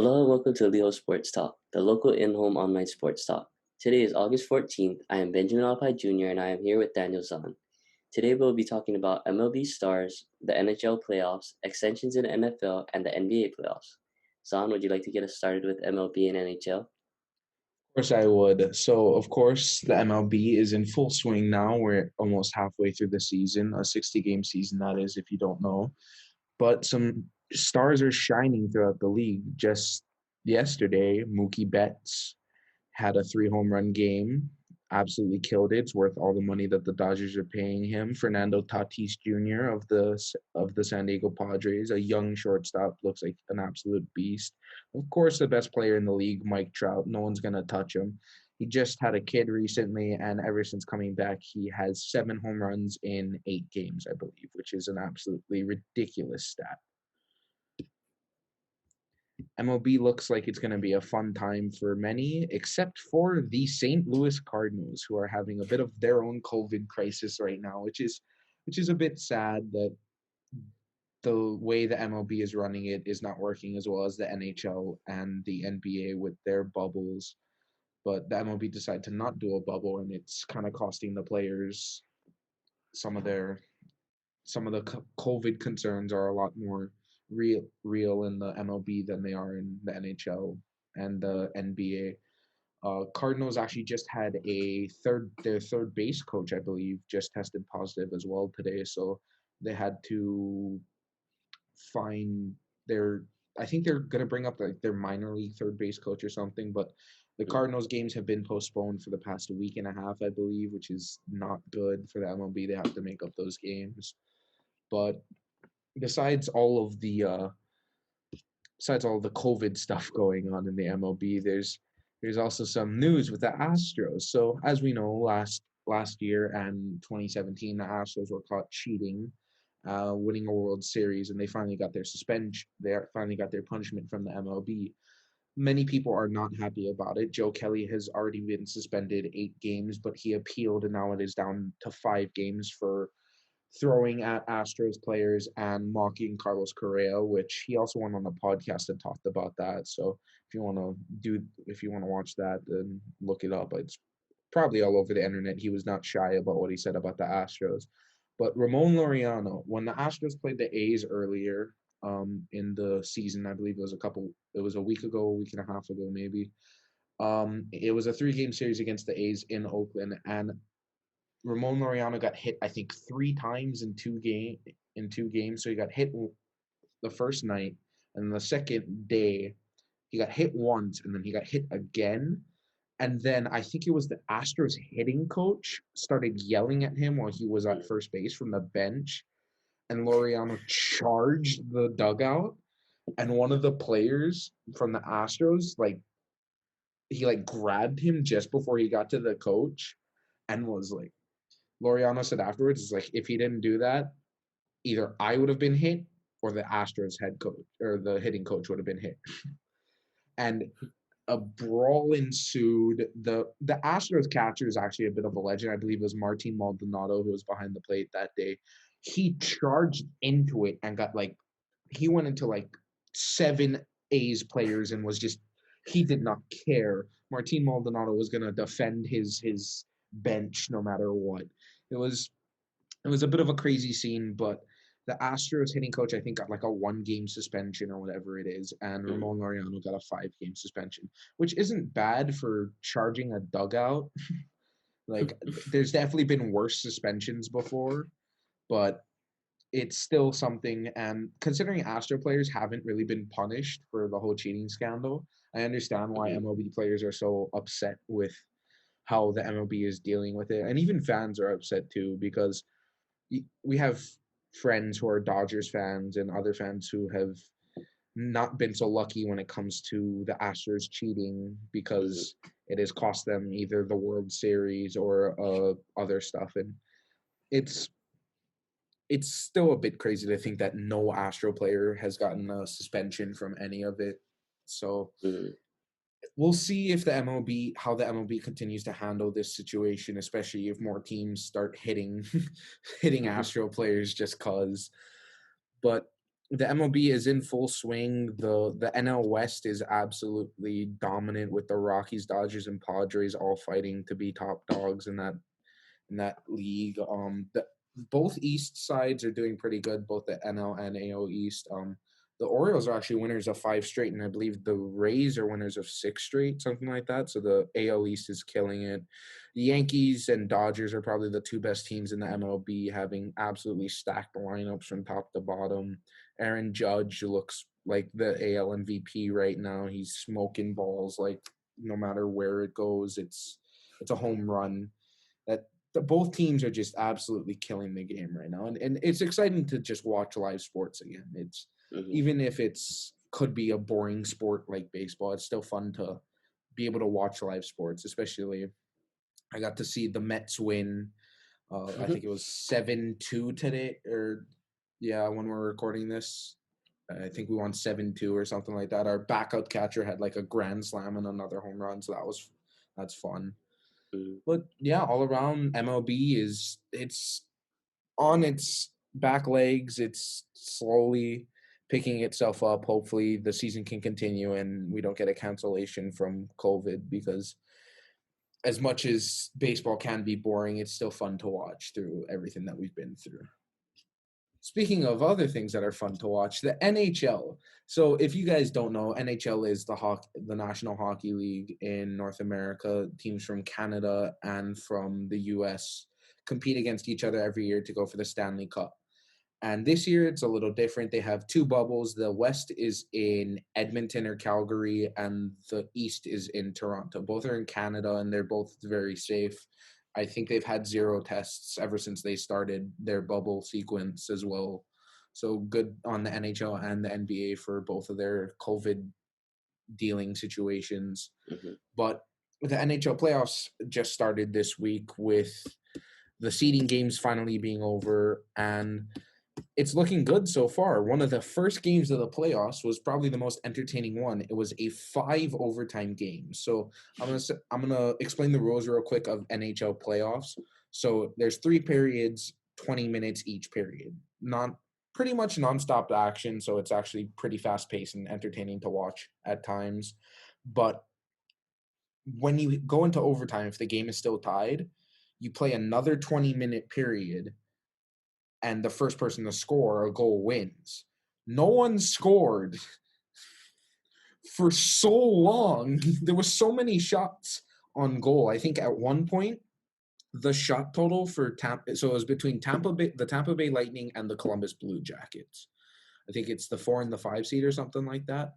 Hello and welcome to Liho Sports Talk, the local in-home online sports talk. Today is August 14th. I am Benjamin Alpine Jr. and I am here with Daniel Zahn. Today we'll be talking about MLB stars, the NHL playoffs, extensions in the NFL, and the NBA playoffs. Zahn, would you like to get us started with MLB and NHL? Of course I would. So, of course, the MLB is in full swing now. We're almost halfway through the season, a 60-game season, that is, if you don't know. But some stars are shining throughout the league. Just yesterday, Mookie Betts had a 3 home run game, absolutely killed it. It's worth all the money that the Dodgers are paying him. Fernando Tatis Jr. of the San Diego Padres, a young shortstop, looks like an absolute beast. Of course, the best player in the league, Mike Trout. No one's gonna touch him. He just had a kid recently, and ever since coming back, he has 7 home runs in 8 games, I believe, which is an absolutely ridiculous stat. MLB looks like it's going to be a fun time for many, except for the St. Louis Cardinals, who are having a bit of their own COVID crisis right now, which is a bit sad that the way the MLB is running it is not working as well as the NHL and the NBA with their bubbles. But the MLB decided to not do a bubble, and it's kind of costing the players some of their some of the COVID concerns are a lot more real in the MLB than they are in the NHL and the NBA. Cardinals actually just had their third base coach, I believe, just tested positive as well today. So they had to find their. I think they're gonna bring up like their minor league third base coach or something, but the Cardinals games have been postponed for the past week and a half, I believe, which is not good for the MLB. They have to make up those games. But besides all of the COVID stuff going on in the MLB, there's also some news with the Astros. So as we know, last year and 2017, the Astros were caught cheating, winning a World Series, and they finally got their suspension. They finally got their punishment from the MLB. Many people are not happy about it. Joe Kelly has already been suspended 8 games, but he appealed, and now it is down to 5 games for throwing at Astros players and mocking Carlos Correa, which he also went on a podcast and talked about that. So if you want to watch that, then look it up. It's probably all over the internet. He was not shy about what he said about the Astros. But Ramon Laureano, when the Astros played the A's earlier in the season, I believe it was a week ago, a week and a half ago, maybe. It was a 3-game series against the A's in Oakland, and Ramon Laureano got hit, I think, 3 times in 2 games. So he got hit the first night, and the second day he got hit once, and then he got hit again. And then I think it was the Astros hitting coach started yelling at him while he was at first base from the bench, and Laureano charged the dugout, and one of the players from the Astros he grabbed him just before he got to the coach, and was like. Laureano said afterwards, is like, if he didn't do that, either I would have been hit or the Astros head coach or the hitting coach would have been hit. And a brawl ensued. The Astros catcher is actually a bit of a legend. I believe it was Martin Maldonado who was behind the plate that day. He charged into it and he went into 7 A's players and was just, he did not care. Martin Maldonado was going to defend his bench no matter what. It was a bit of a crazy scene, but the Astros hitting coach, I think, got a 1-game suspension or whatever it is, and Ramon Laureano got a 5-game suspension, which isn't bad for charging a dugout. There's definitely been worse suspensions before, but it's still something. And considering Astro players haven't really been punished for the whole cheating scandal, I understand why MLB players are so upset with how the MLB is dealing with it. And even fans are upset too, because we have friends who are Dodgers fans and other fans who have not been so lucky when it comes to the Astros cheating, because it has cost them either the World Series or other stuff. And it's still a bit crazy to think that no Astro player has gotten a suspension from any of it. So we'll see if how the MLB continues to handle this situation, especially if more teams start hitting Astro players just cause. But the MLB is in full swing. The NL West is absolutely dominant with the Rockies, Dodgers, and Padres all fighting to be top dogs in that league. Both East sides are doing pretty good, both the NL and AL East. The Orioles are actually winners of 5 straight, and I believe the Rays are winners of 6 straight, something like that. So the AL East is killing it. The Yankees and Dodgers are probably the two best teams in the MLB, having absolutely stacked lineups from top to bottom. Aaron Judge looks like the AL MVP right now. He's smoking balls like no matter where it goes, it's a home run. That both teams are just absolutely killing the game right now, and it's exciting to just watch live sports again. It's Hmm. even if it's could be a boring sport like baseball, it's still fun to be able to watch live sports. Especially, I got to see the Mets win. I think it was 7-2 today, or yeah, when we're recording this. I think we won 7-2 or something like that. Our backup catcher had like a grand slam and another home run, so that's fun. Hmm. But yeah, all around MLB is it's on its back legs. It's slowly picking itself up. Hopefully the season can continue and we don't get a cancellation from COVID, because as much as baseball can be boring, it's still fun to watch through everything that we've been through. Speaking of other things that are fun to watch, the NHL. So, if you guys don't know, NHL is the National Hockey League in North America. Teams from Canada and from the US compete against each other every year to go for the Stanley Cup. And this year it's a little different. They have two bubbles. The West is in Edmonton or Calgary, and the East is in Toronto. Both are in Canada, and they're both very safe. I think they've had 0 tests ever since they started their bubble sequence as well. So good on the NHL and the NBA for both of their COVID dealing situations. Hmm. But the NHL playoffs just started this week with the seeding games finally being over, and it's looking good so far. One of the first games of the playoffs was probably the most entertaining one. It was a 5 overtime game. So I'm gonna explain the rules real quick of NHL playoffs. So there's 3 periods, 20 minutes each period. Not pretty much nonstop action. So it's actually pretty fast paced and entertaining to watch at times. But when you go into overtime, if the game is still tied, you play another 20-minute period, and the first person to score a goal wins. No one scored for so long. There was so many shots on goal. I think at one point the shot total for Tampa, so it was between the Tampa Bay Lightning and the Columbus Blue Jackets. I think it's the 4 and the 5 seed or something like that.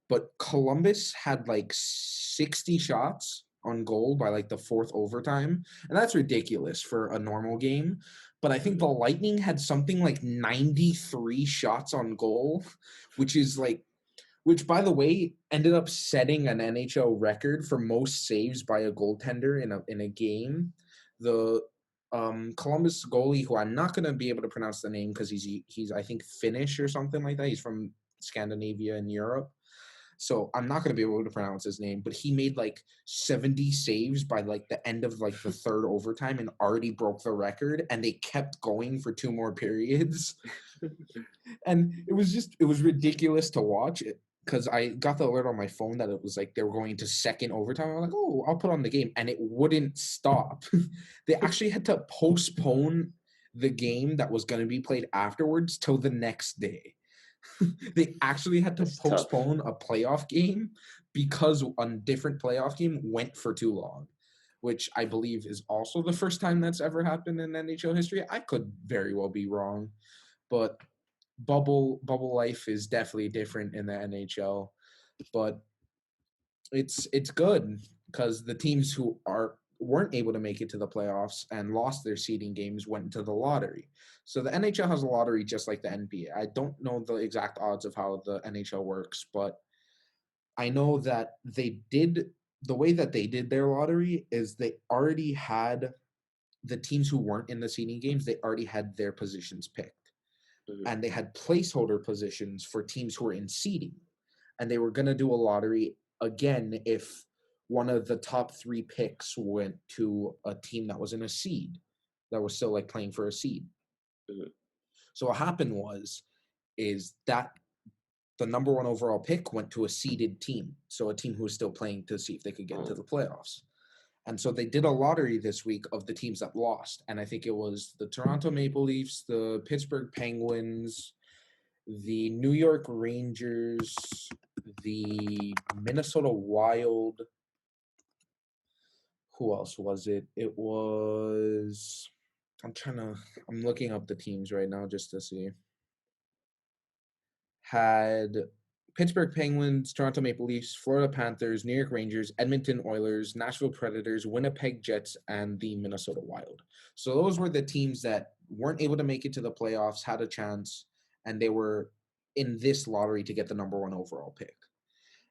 But Columbus had like 60 shots on goal by like the fourth overtime. And that's ridiculous for a normal game. But I think the Hmm. Lightning had something like 93 shots on goal, which is like, which by the way ended up setting an NHL record for most saves by a goaltender in a game. The Columbus goalie, who I'm not going to be able to pronounce the name because he's I think Finnish or something like that. He's from Scandinavia and Europe, so I'm not going to be able to pronounce his name. But he made like 70 saves by like the end of like the third overtime and already broke the record. And they kept going for 2 more periods, and it was ridiculous to watch it, because I got the alert on my phone that it was like they were going to second overtime. I was like, oh, I'll put on the game, and it wouldn't stop. They actually had to postpone the game that was going to be played afterwards till the next day. They actually had to That's tough. postpone a playoff game because a different playoff game went for too long, which I believe is also the first time that's ever happened in NHL history. I could very well be wrong, but bubble life is definitely different in the NHL. But it's good because the teams who weren't able to make it to the playoffs and lost their seeding games went into the lottery. So the NHL has a lottery just like the NBA. I don't know the exact odds of how the NHL works, but I know that the way that they did their lottery is they already had the teams who weren't in the seeding games, they already had their positions picked, Hmm. and they had placeholder positions for teams who were in seeding. And they were going to do a lottery again if one of the top 3 picks went to a team that was in a seed, that was still like playing for a seed. Hmm. So what happened was is that the number one overall pick went to a seeded team, so a team who was still playing to see if they could get into Oh. the playoffs. And so they did a lottery this week of the teams that lost, and I think it was the Toronto Maple Leafs, the Pittsburgh Penguins, the New York Rangers, the Minnesota Wild. Who else was it? It was. I'm looking up the teams right now just to see. Had Pittsburgh Penguins, Toronto Maple Leafs, Florida Panthers, New York Rangers, Edmonton Oilers, Nashville Predators, Winnipeg Jets, and the Minnesota Wild. So those were the teams that weren't able to make it to the playoffs, had a chance, and they were in this lottery to get the number one overall pick.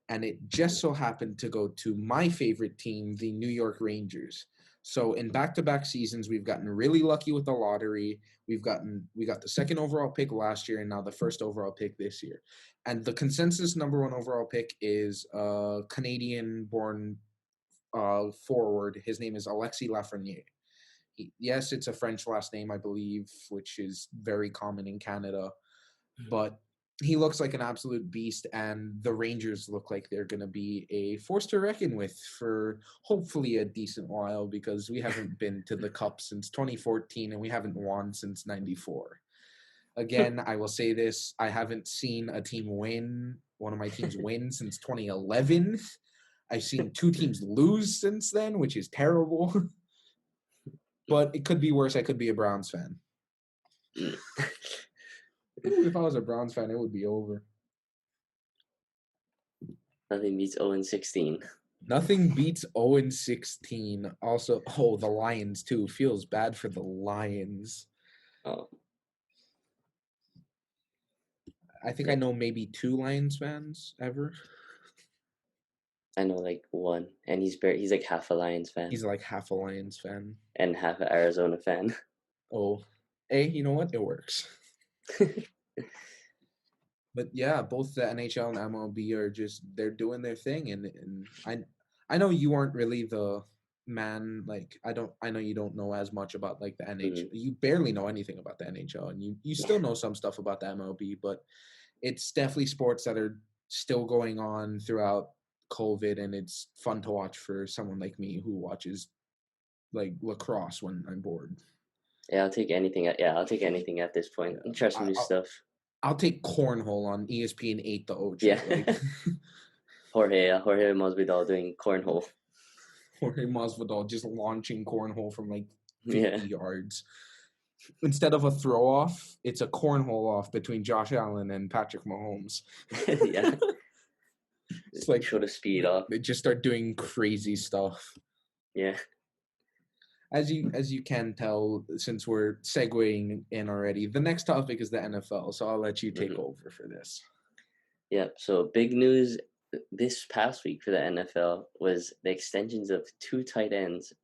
And it just so happened to go to my favorite team, the New York Rangers. So in back-to-back seasons, we've gotten really lucky with the lottery. We got the second overall pick last year, and now the first overall pick this year. And the consensus number one overall pick is a Canadian-born forward. His name is Alexis Lafreniere. Yes, it's a French last name, I believe, which is very common in Canada. But he looks like an absolute beast, and the Rangers look like they're going to be a force to reckon with for hopefully a decent while, because we haven't been to the Cup since 2014 and we haven't won since 94. Again, I will say this, I haven't seen one of my teams win since 2011. I've seen two teams lose since then, which is terrible. But it could be worse. I could be a Browns fan. Ooh, if I was a Browns fan, it would be over. Nothing beats 0-16. Nothing beats 0-16. Also, the Lions too. Feels bad for the Lions. Oh. I think I know maybe 2 Lions fans ever. I know like one, and he's like half a Lions fan. He's like half a Lions fan. And half an Arizona fan. Oh, hey, you know what? It works. But yeah, both the NHL and MLB are they're doing their thing, and I know you aren't really the man. Like I know you don't know as much about like the NHL. Mm-hmm. You barely know anything about the NHL, and you still know some stuff about the MLB, but it's definitely sports that are still going on throughout COVID, and it's fun to watch for someone like me who watches like lacrosse when I'm bored. Yeah, I'll take anything. I'll take anything at this point. Yeah. Try some new stuff. I'll take cornhole on ESPN 8 the Ocho. Yeah. Like. Jorge Masvidal doing cornhole. Jorge Masvidal just launching cornhole from like 50 Yeah. yards. Instead of a throw off, it's a cornhole off between Josh Allen and Patrick Mahomes. Yeah. It's like show the speed off. They just start doing crazy stuff. Yeah. As you can tell, since we're segueing in already, the next topic is the NFL. So I'll let you take over for this. Yeah. So big news this past week for the NFL was the extensions of 2 tight ends.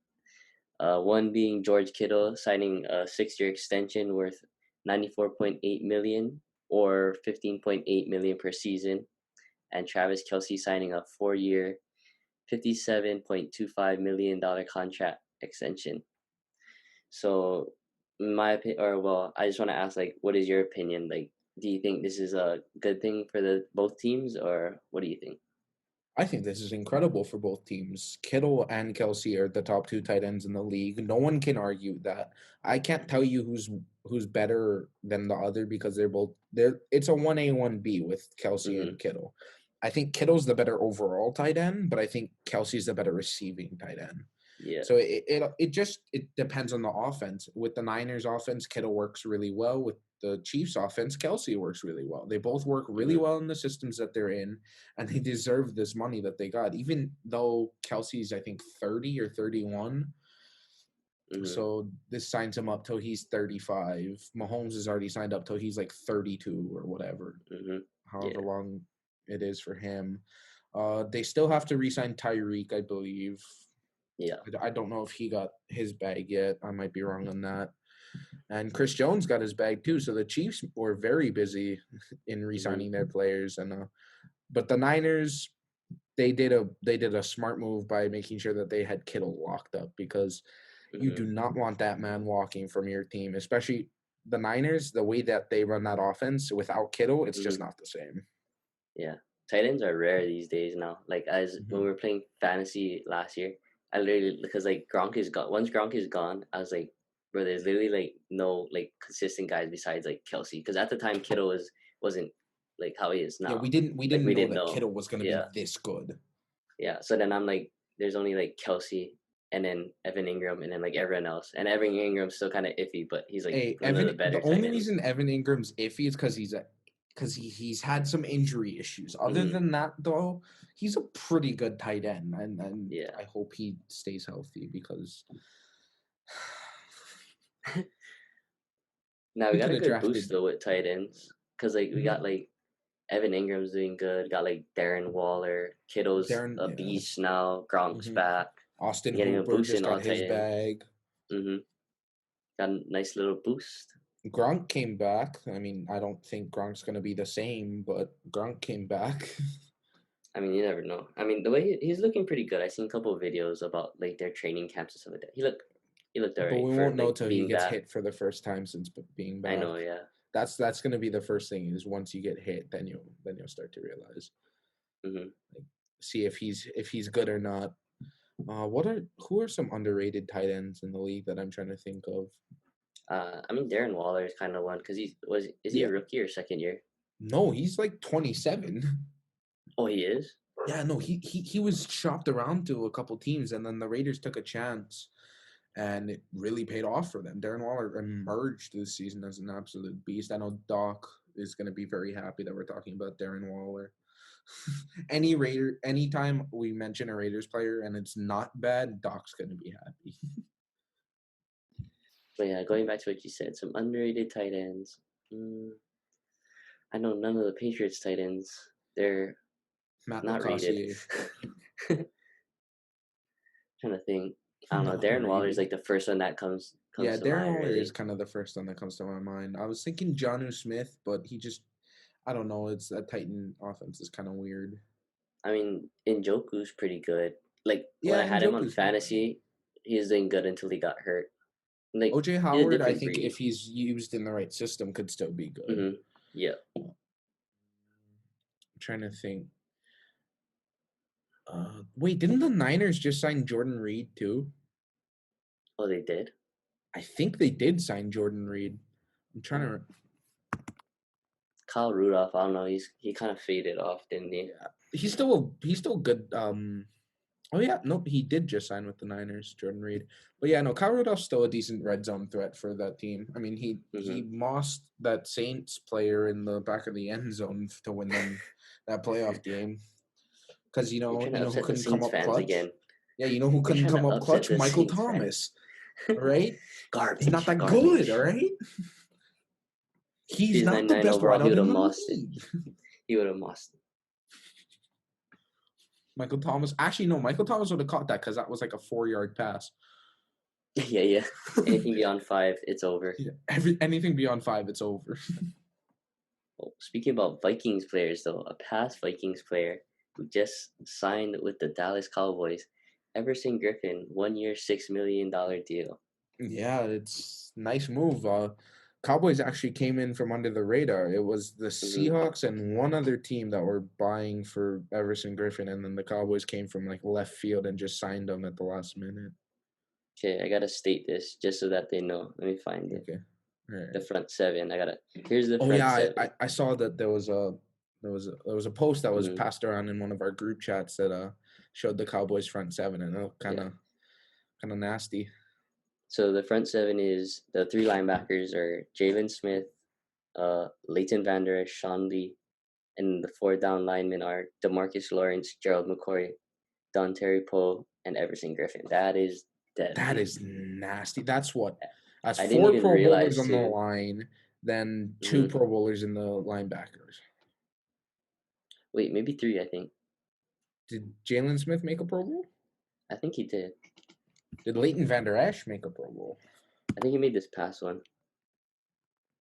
One being George Kittle signing a 6-year extension worth $94.8 million or $15.8 million per season, and Travis Kelce signing a 4-year, $57.25 million contract extension. So, my opinion, I just want to ask, like, what is your opinion? Like, do you think this is a good thing for both teams, or what do you think? I think this is incredible for both teams. Kittle and Kelce are the top 2 tight ends in the league. No one can argue that. I can't tell you who's better than the other, because it's a 1A 1B with Kelce and Kittle. I think Kittle's the better overall tight end, but I think Kelce's the better receiving tight end. Yeah. So it depends on the offense. With the Niners offense, Kittle works really well. With the Chiefs offense, Kelce works really well. They both work really well in the systems that they're in, and they deserve this money that they got, even though Kelce's, I think, 30 or 31. So this signs him up till he's 35. Mahomes is already signed up till he's like 32 or whatever, however long it is for him. They still have to re-sign Tyreek, I believe. Yeah. I don't know if he got his bag yet. I might be wrong on that. And Chris Jones got his bag too. So the Chiefs were very busy in re-signing their players. And but the Niners, they did a smart move by making sure that they had Kittle locked up, because you do not want that man walking from your team, especially the Niners, the way that they run that offense without Kittle, it's just Hmm. not the same. Yeah, tight ends are rare these days now. Like as when Hmm. we were playing fantasy last year, I literally because like Gronk is gone. Once Gronk is gone, I was like, bro, there's literally like no like consistent guys besides like Kelsey. Because at the time Kittle wasn't like how he is Yeah, now. we Like didn't we know didn't that know. Kittle was going to be Yeah, this good. yeah. So then I'm like, there's only like Kelsey and then Evan Ingram and then like everyone else. And Evan Ingram's still kind of iffy, but he's like Hey, one of the Evan. The better tight only ends. reason Evan Ingram's iffy is because he's had some injury issues. Other Hmm. than that, though, he's a pretty good tight end, and Yeah. I hope he stays healthy because Now we we got could a have good boost drafted though with tight ends because like we got Mhm. like Evan Ingram's doing good. Got like Darren Waller, Kittle's Darren. a Yeah. beast now. Gronk's Hmm. back. Austin Getting a Hooper boost just in got all tight his ends. bag. Mm-hmm. Got a nice little boost. Gronk came back. I mean, I don't think Gronk's going to be the same, but Gronk came back. I mean, you never know. I mean, the way he's looking pretty good. I seen a couple of videos about like their training camps and stuff like that. He looked But alright we for won't know like till he being gets back. hit for the first time since being I back. know, yeah. That's going to be the first thing is once you get hit, then you'll start to realize, Mm-hmm. like, see if he's good or not. Who are some underrated tight ends in the league that I'm trying to think of? I mean, Darren Waller is kind of one because is he a Yeah, rookie or second year? no, he's like 27. Oh, he is. Yeah, no, he was shopped around to a couple teams, and then the Raiders took a chance, and it really paid off for them. Darren Waller emerged this season as an absolute beast. I know Doc is going to be very happy that we're talking about Darren Waller. Anytime we mention a Raiders player and it's not bad, Doc's going to be happy. But yeah, going back to what you said, some underrated tight ends. I know none of the Patriots tight ends. They're Matt not rated. LaCossiere, Trying to think. I don't know. not Darren Waller is rated. like the first one that Yeah, comes to Darren mind. Waller is Really. kind of the first one that comes to my mind. I was thinking Jonnu Smith, but I don't know. It's a Titan offense is kind of weird. I mean, Njoku's pretty good. Like when I Yeah, had him on Njoku's not bad. fantasy, he was doing good until he got hurt. Like OJ he's a Howard, I different think breed. if he's used in the right system, could still be good. Mm-hmm. Yeah. I'm trying to think. Wait, didn't the Niners just sign Jordan Reed too? Oh, they did. I think they did sign Jordan Reed. I'm trying to. Kyle Rudolph. I don't know. He kind of faded off, didn't he? Yeah, he's still good. Oh yeah, nope, he did just sign with the Niners, Jordan Reed. But yeah, no, Kyle Rudolph's still a decent red zone threat for that team. I mean, Mm-hmm. he mossed that Saints player in the back of the end zone to win them that playoff game. Because You're trying to you know who upset the couldn't come Saints up fans clutch? again. Yeah, you know who You're couldn't trying come to up upset clutch? the Michael Saints fans. Thomas. All right, he's not Garbage, that good. All garbage. right, If he's he's not the 99 best overall, he wideout would in have the mossed it. league. He would have mossed it. Michael Thomas. Actually, no, Michael Thomas would have caught that because that was like a 4 yard pass. Yeah, yeah. Anything beyond 5, it's over. Yeah, anything beyond 5, it's over. Oh, speaking about Vikings players, though, a past Vikings player who just signed with the Dallas Cowboys, Everson Griffin, 1 year, $6 million deal. Yeah, it's nice move. Cowboys actually came in from under the radar. It was the Hmm. Seahawks and one other team that were buying for Everson Griffin, and then the Cowboys came from like left field and just signed him at the last minute. Okay, I gotta state this just so that they know. Let me find it. Okay, all The right. front seven. Here's the Oh front yeah, seven. I saw that there was a post that was Hmm. passed around in one of our group chats that showed the Cowboys front seven, and it looked Yeah. kind of nasty. So the front seven is the three linebackers are Jalen Smith, Leighton Vander Esch, Sean Lee, and the four down linemen are Demarcus Lawrence, Gerald McCoy, Don Terry Poe, and Everson Griffin. That is That deadly. is nasty. That's I didn't four even Pro Bowlers realize on the too. line, then two Hmm. Pro Bowlers in the linebackers. Wait, maybe three. I think. Did Jalen Smith make a Pro Bowl? I think he did. Did Leighton Vander Esch make a Pro Bowl? I think he made this past one.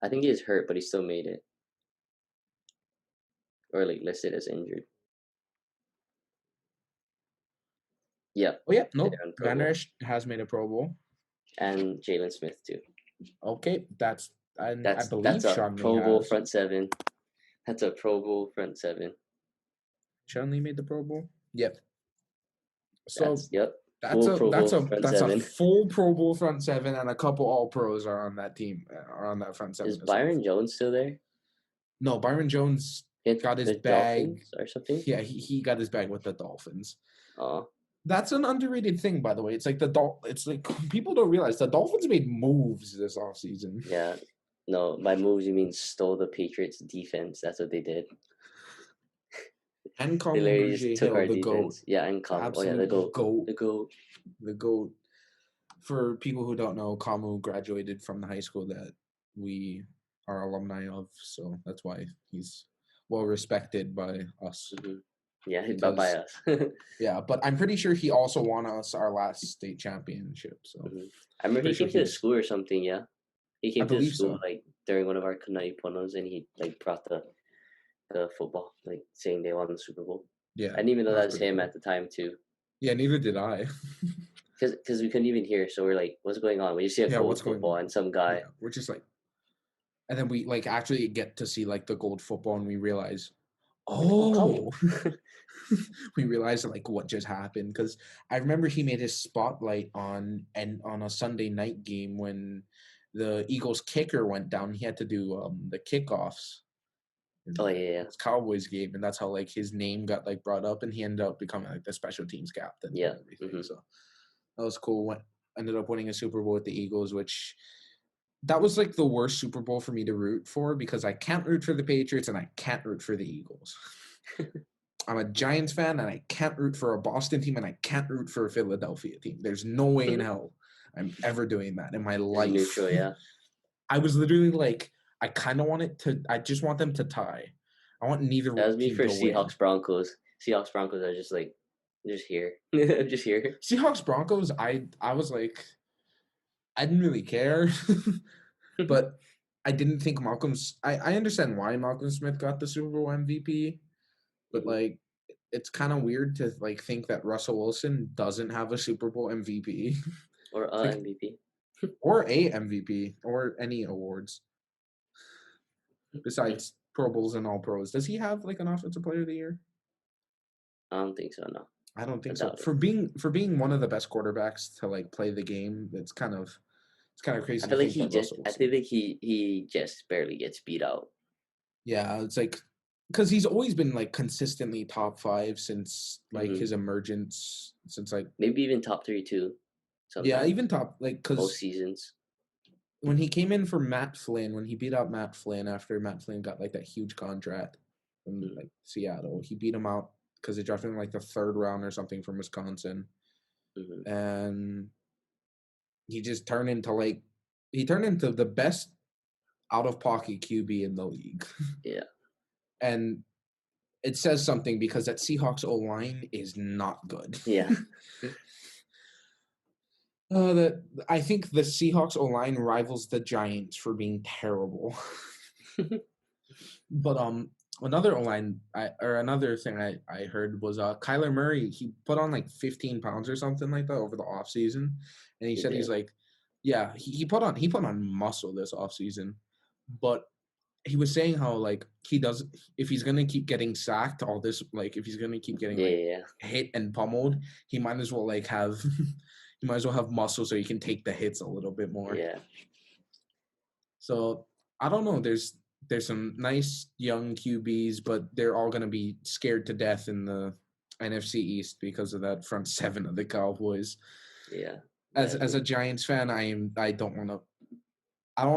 I think he is hurt, but he still made it, or like listed as injured. Yep, Oh yeah, they're nope. on Pro Vander Bowl, Esch has made a Pro Bowl. and Jalen Smith too. Okay, and I That's believe a Sean Lee Pro Bowl has. front seven. That's a Pro Bowl front seven. Sean Lee made the Pro Bowl. Yep. So That's yep. that's Full a Pro that's Bowl a front that's a seven. full Pro Bowl front seven, and a couple All Pros are on that team, are on that front Is seven as well. Byron Jones still there? No, Byron Jones Hit got his the bag. Dolphins or something? Yeah, he got his bag with the Dolphins. Oh, That's an underrated thing, by the way. It's like it's like people don't realize the Dolphins made moves this offseason. yeah. No, by moves you mean stole the Patriots defense. That's what they did. And They Kamu literally just took Hill, our the GOAT, defense. Yeah, and the Oh yeah, the absolute GOAT. GOAT, The GOAT. the GOAT. For people who don't know, Kamu graduated from the high school that we are alumni of, so that's why he's well respected by us. Mm-hmm. Yeah, by Because us. yeah, but I'm pretty sure he also won us our last state championship. So Mm-hmm. I remember pretty he sure came to the he's. school or something. Yeah, he I came to the believe school so. like during one of our Kunai Ponos, and he like brought the football, like saying they won the Super Bowl. Yeah, I didn't even know that that was was pretty him cool. at the time too. Yeah, neither did I. Because we couldn't even hear, so we're like, "What's going on?" We just see a Yeah, gold what's going football on? and some guy. Yeah, we're just like, and then we like actually get to see like the gold football, and we realize, Like, oh come! oh, we realize like what just happened. Because I remember he made his spotlight on a Sunday night game when the Eagles kicker went down. He had to do the kickoffs in Oh the yeah, Cowboys game, and that's how like his name got like brought up, and he ended up becoming like the special teams captain yeah. and everything. Mm-hmm. So that was cool. Ended up winning a Super Bowl with the Eagles, which that was like the worst Super Bowl for me to root for because I can't root for the Patriots and I can't root for the Eagles. I'm a Giants fan and I can't root for a Boston team and I can't root for a Philadelphia team. There's no way in hell I'm ever doing that in my Just life. neutral, yeah. I was literally like, I just want them to tie. I want neither That was me team for to win. Seahawks Broncos. Seahawks Broncos are just like, just here, just here. Seahawks Broncos, I was like, I didn't really care, but I didn't think I understand why Malcolm Smith got the Super Bowl MVP, but Mhm. like it's kind of weird to like think that Russell Wilson doesn't have a Super Bowl MVP. Or Like MVP. or a MVP or any awards besides Pro Bowls and All Pros. Does he have like an Offensive Player of the Year? I don't think so. No, I don't I think so. doubt it. For being one of the best quarterbacks to like play the game, it's kind of I crazy to feel like think that Russell I feel Wilson. like he just barely gets beat out. Yeah, it's like because he's always been like consistently top five since like Hmm. his emergence, since like Maybe even top three too. yeah, Sometimes even top like most because seasons. when he came in for Matt Flynn, when he beat out Matt Flynn after Matt Flynn got like that huge contract from Mm-hmm. like Seattle, he beat him out because they drafted him like the third round or something from Wisconsin, Mm-hmm. and he just turned into the best out of pocket QB in the league, Yeah, and it says something because that Seahawks O line is not good. yeah, That I think the Seahawks O line rivals the Giants for being terrible. But another O line or another thing I heard was Kyler Murray. He put on like 15 pounds or something like that over the off season, and he he said did. he's like, yeah, he put on muscle this off season, but he was saying how like he does if he's gonna keep getting sacked all this like if he's gonna keep getting Yeah, like yeah, hit and pummeled, he might as well like have he might as well have muscle so he can take the hits a little bit more. yeah. So I don't know. There's some nice young QBs, but they're all gonna be scared to death in the NFC East because of that front seven of the Cowboys. Yeah. As Badly. a Giants fan, I don't want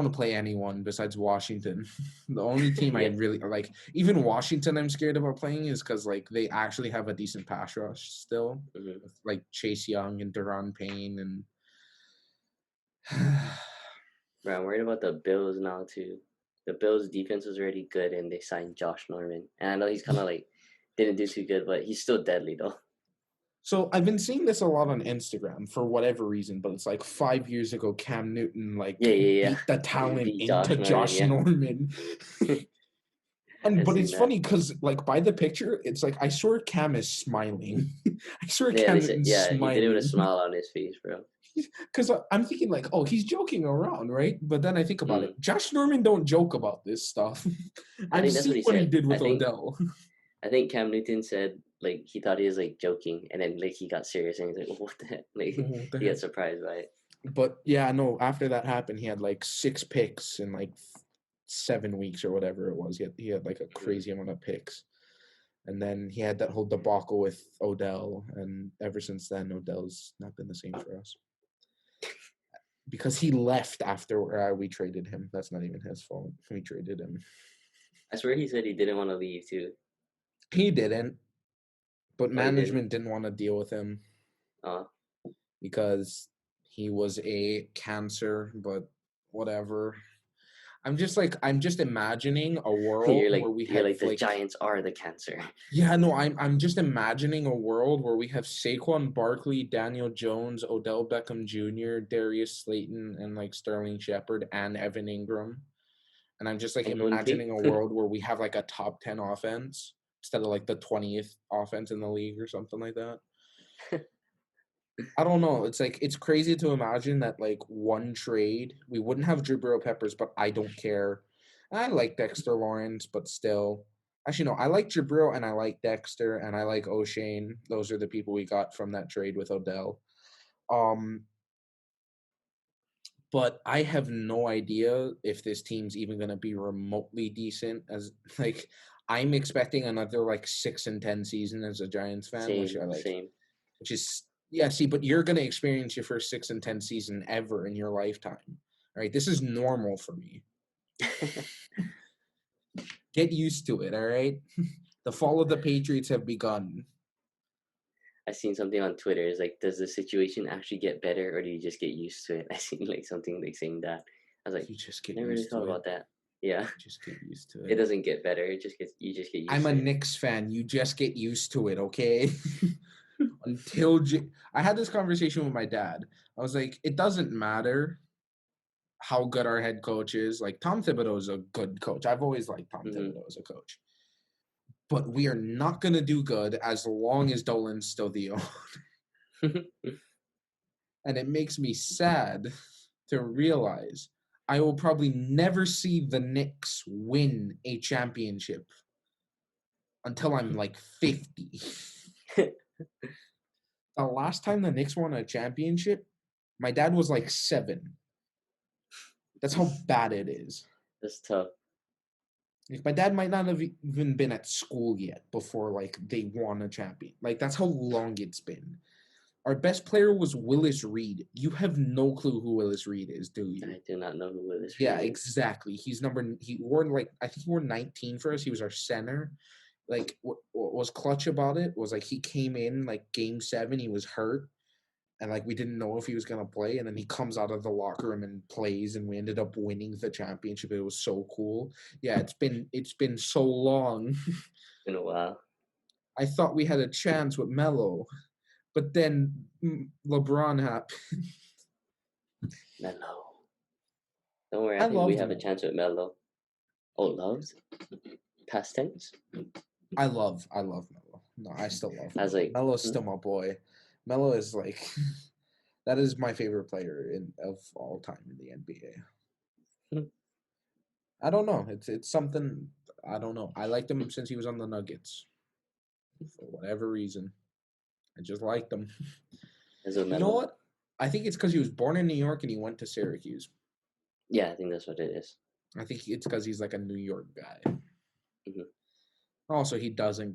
to play anyone besides Washington. The only team I Yeah. really like, even Washington, I'm scared about playing is because like they actually have a decent pass rush still, Mm-hmm. with like Chase Young and Deron Payne and. Bro, I'm worried about the Bills now too. The Bills defense was already good, and they signed Josh Norman. And I know he's kind of like didn't do too good, but he's still deadly though. So I've been seeing this a lot on Instagram for whatever reason, but it's like 5 years ago, Cam Newton Yeah, like yeah, yeah. beat the He talent beat Josh into Norman. Josh Yeah. Norman. And I've but seen it's that. funny because like by the picture, it's like I swear Cam is smiling. I swear Yeah, they Cam said, is yeah, he did it with a smiling. smile on his face, bro. Because I'm thinking like, oh, he's joking around, right? But then I think about it. Mm. Josh Norman don't joke about this stuff. I I've think that's what seen he what he said. did with Odell. I think Cam Newton said like he thought he was like joking, and then like he got serious, and he's like, "What the heck?" Like What the he got heck? surprised by it. But yeah, no. After that happened, he had like 6 picks in like 7 weeks or whatever it was. He had like a Mm. crazy amount of picks, and then he had that whole debacle with Odell, and ever since then, Odell's not been the same for us because he left after we traded him. That's not even his fault. We traded him. I swear he said he didn't want to leave too. He didn't, but Oh, he didn't. management didn't want to deal with him Uh, because he was a cancer. But whatever. I'm just imagining a world where we you're have like the like Giants are the cancer. yeah, no, I'm just imagining a world where we have Saquon Barkley, Daniel Jones, Odell Beckham Jr., Darius Slayton, and like Sterling Shepard and Evan Ingram. And I'm just like And Huntley. imagining a world where we have like a top 10 offense instead of like the 20th offense in the league or something like that. I don't know. It's like it's crazy to imagine that like one trade we wouldn't have Jabril Peppers, but I don't care. I like Dexter Lawrence, but still. Actually, no, I like Jabril and I like Dexter and I like O'Shane. Those are the people we got from that trade with Odell. Um, but I have no idea if this team's even gonna be remotely decent. As like, I'm expecting another like 6-10 season as a Giants fan, which Same, I like same. which is yeah. See, but you're gonna experience your first 6-10 season ever in your lifetime. All right, this is normal for me. Get used to it. All right, the fall of the Patriots have begun. I seen something on Twitter. It's like, does the situation actually get better, or do you just get used to it? I seen like something like saying that. I was like, You just get never really used thought to it. about that. Yeah, Just get used to it it. doesn't get better. It just gets you just get I'm used a to it. Knicks fan. You just get used to it, okay? I had this conversation with my dad. I was like, it doesn't matter how good our head coach is. Like Tom Thibodeau is a good coach. I've always liked Tom Hmm. Thibodeau as a coach. But we are not going to do good as long as Dolan's still the owner. And it makes me sad to realize I will probably never see the Knicks win a championship until I'm like 50. The last time the Knicks won a championship, my dad was like 7. That's how bad it is. That's tough. Like my dad might not have even been at school yet before like they won a champion. Like that's how long it's been. Our best player was Willis Reed. You have no clue who Willis Reed is, do you? I do not know who Willis Yeah, Reed is. exactly. He wore like I think he wore 19 for us. He was our center. Like what was clutch about it was like he came in like game 7, he was hurt and like we didn't know if he was gonna play, and then he comes out of the locker room and plays, and we ended up winning the championship. It was so cool. Yeah, it's been so long. Been a while. I thought we had a chance with Melo, but then LeBron happened. Melo. Don't worry. I I think we loved have a Melo. chance with Melo. Oh, loves past tense. I love Melo. No, I still love I was Melo. like, Melo's still my boy. Melo is like that is my favorite player of all time in the NBA. I don't know. It's something I don't know. I liked him since he was on the Nuggets for whatever reason. I just liked him. as a You know Melo. what? I think it's because he was born in New York and he went to Syracuse. Yeah, I think that's what it is. I think it's because he's like a New York guy. Mm-hmm. Also, he doesn't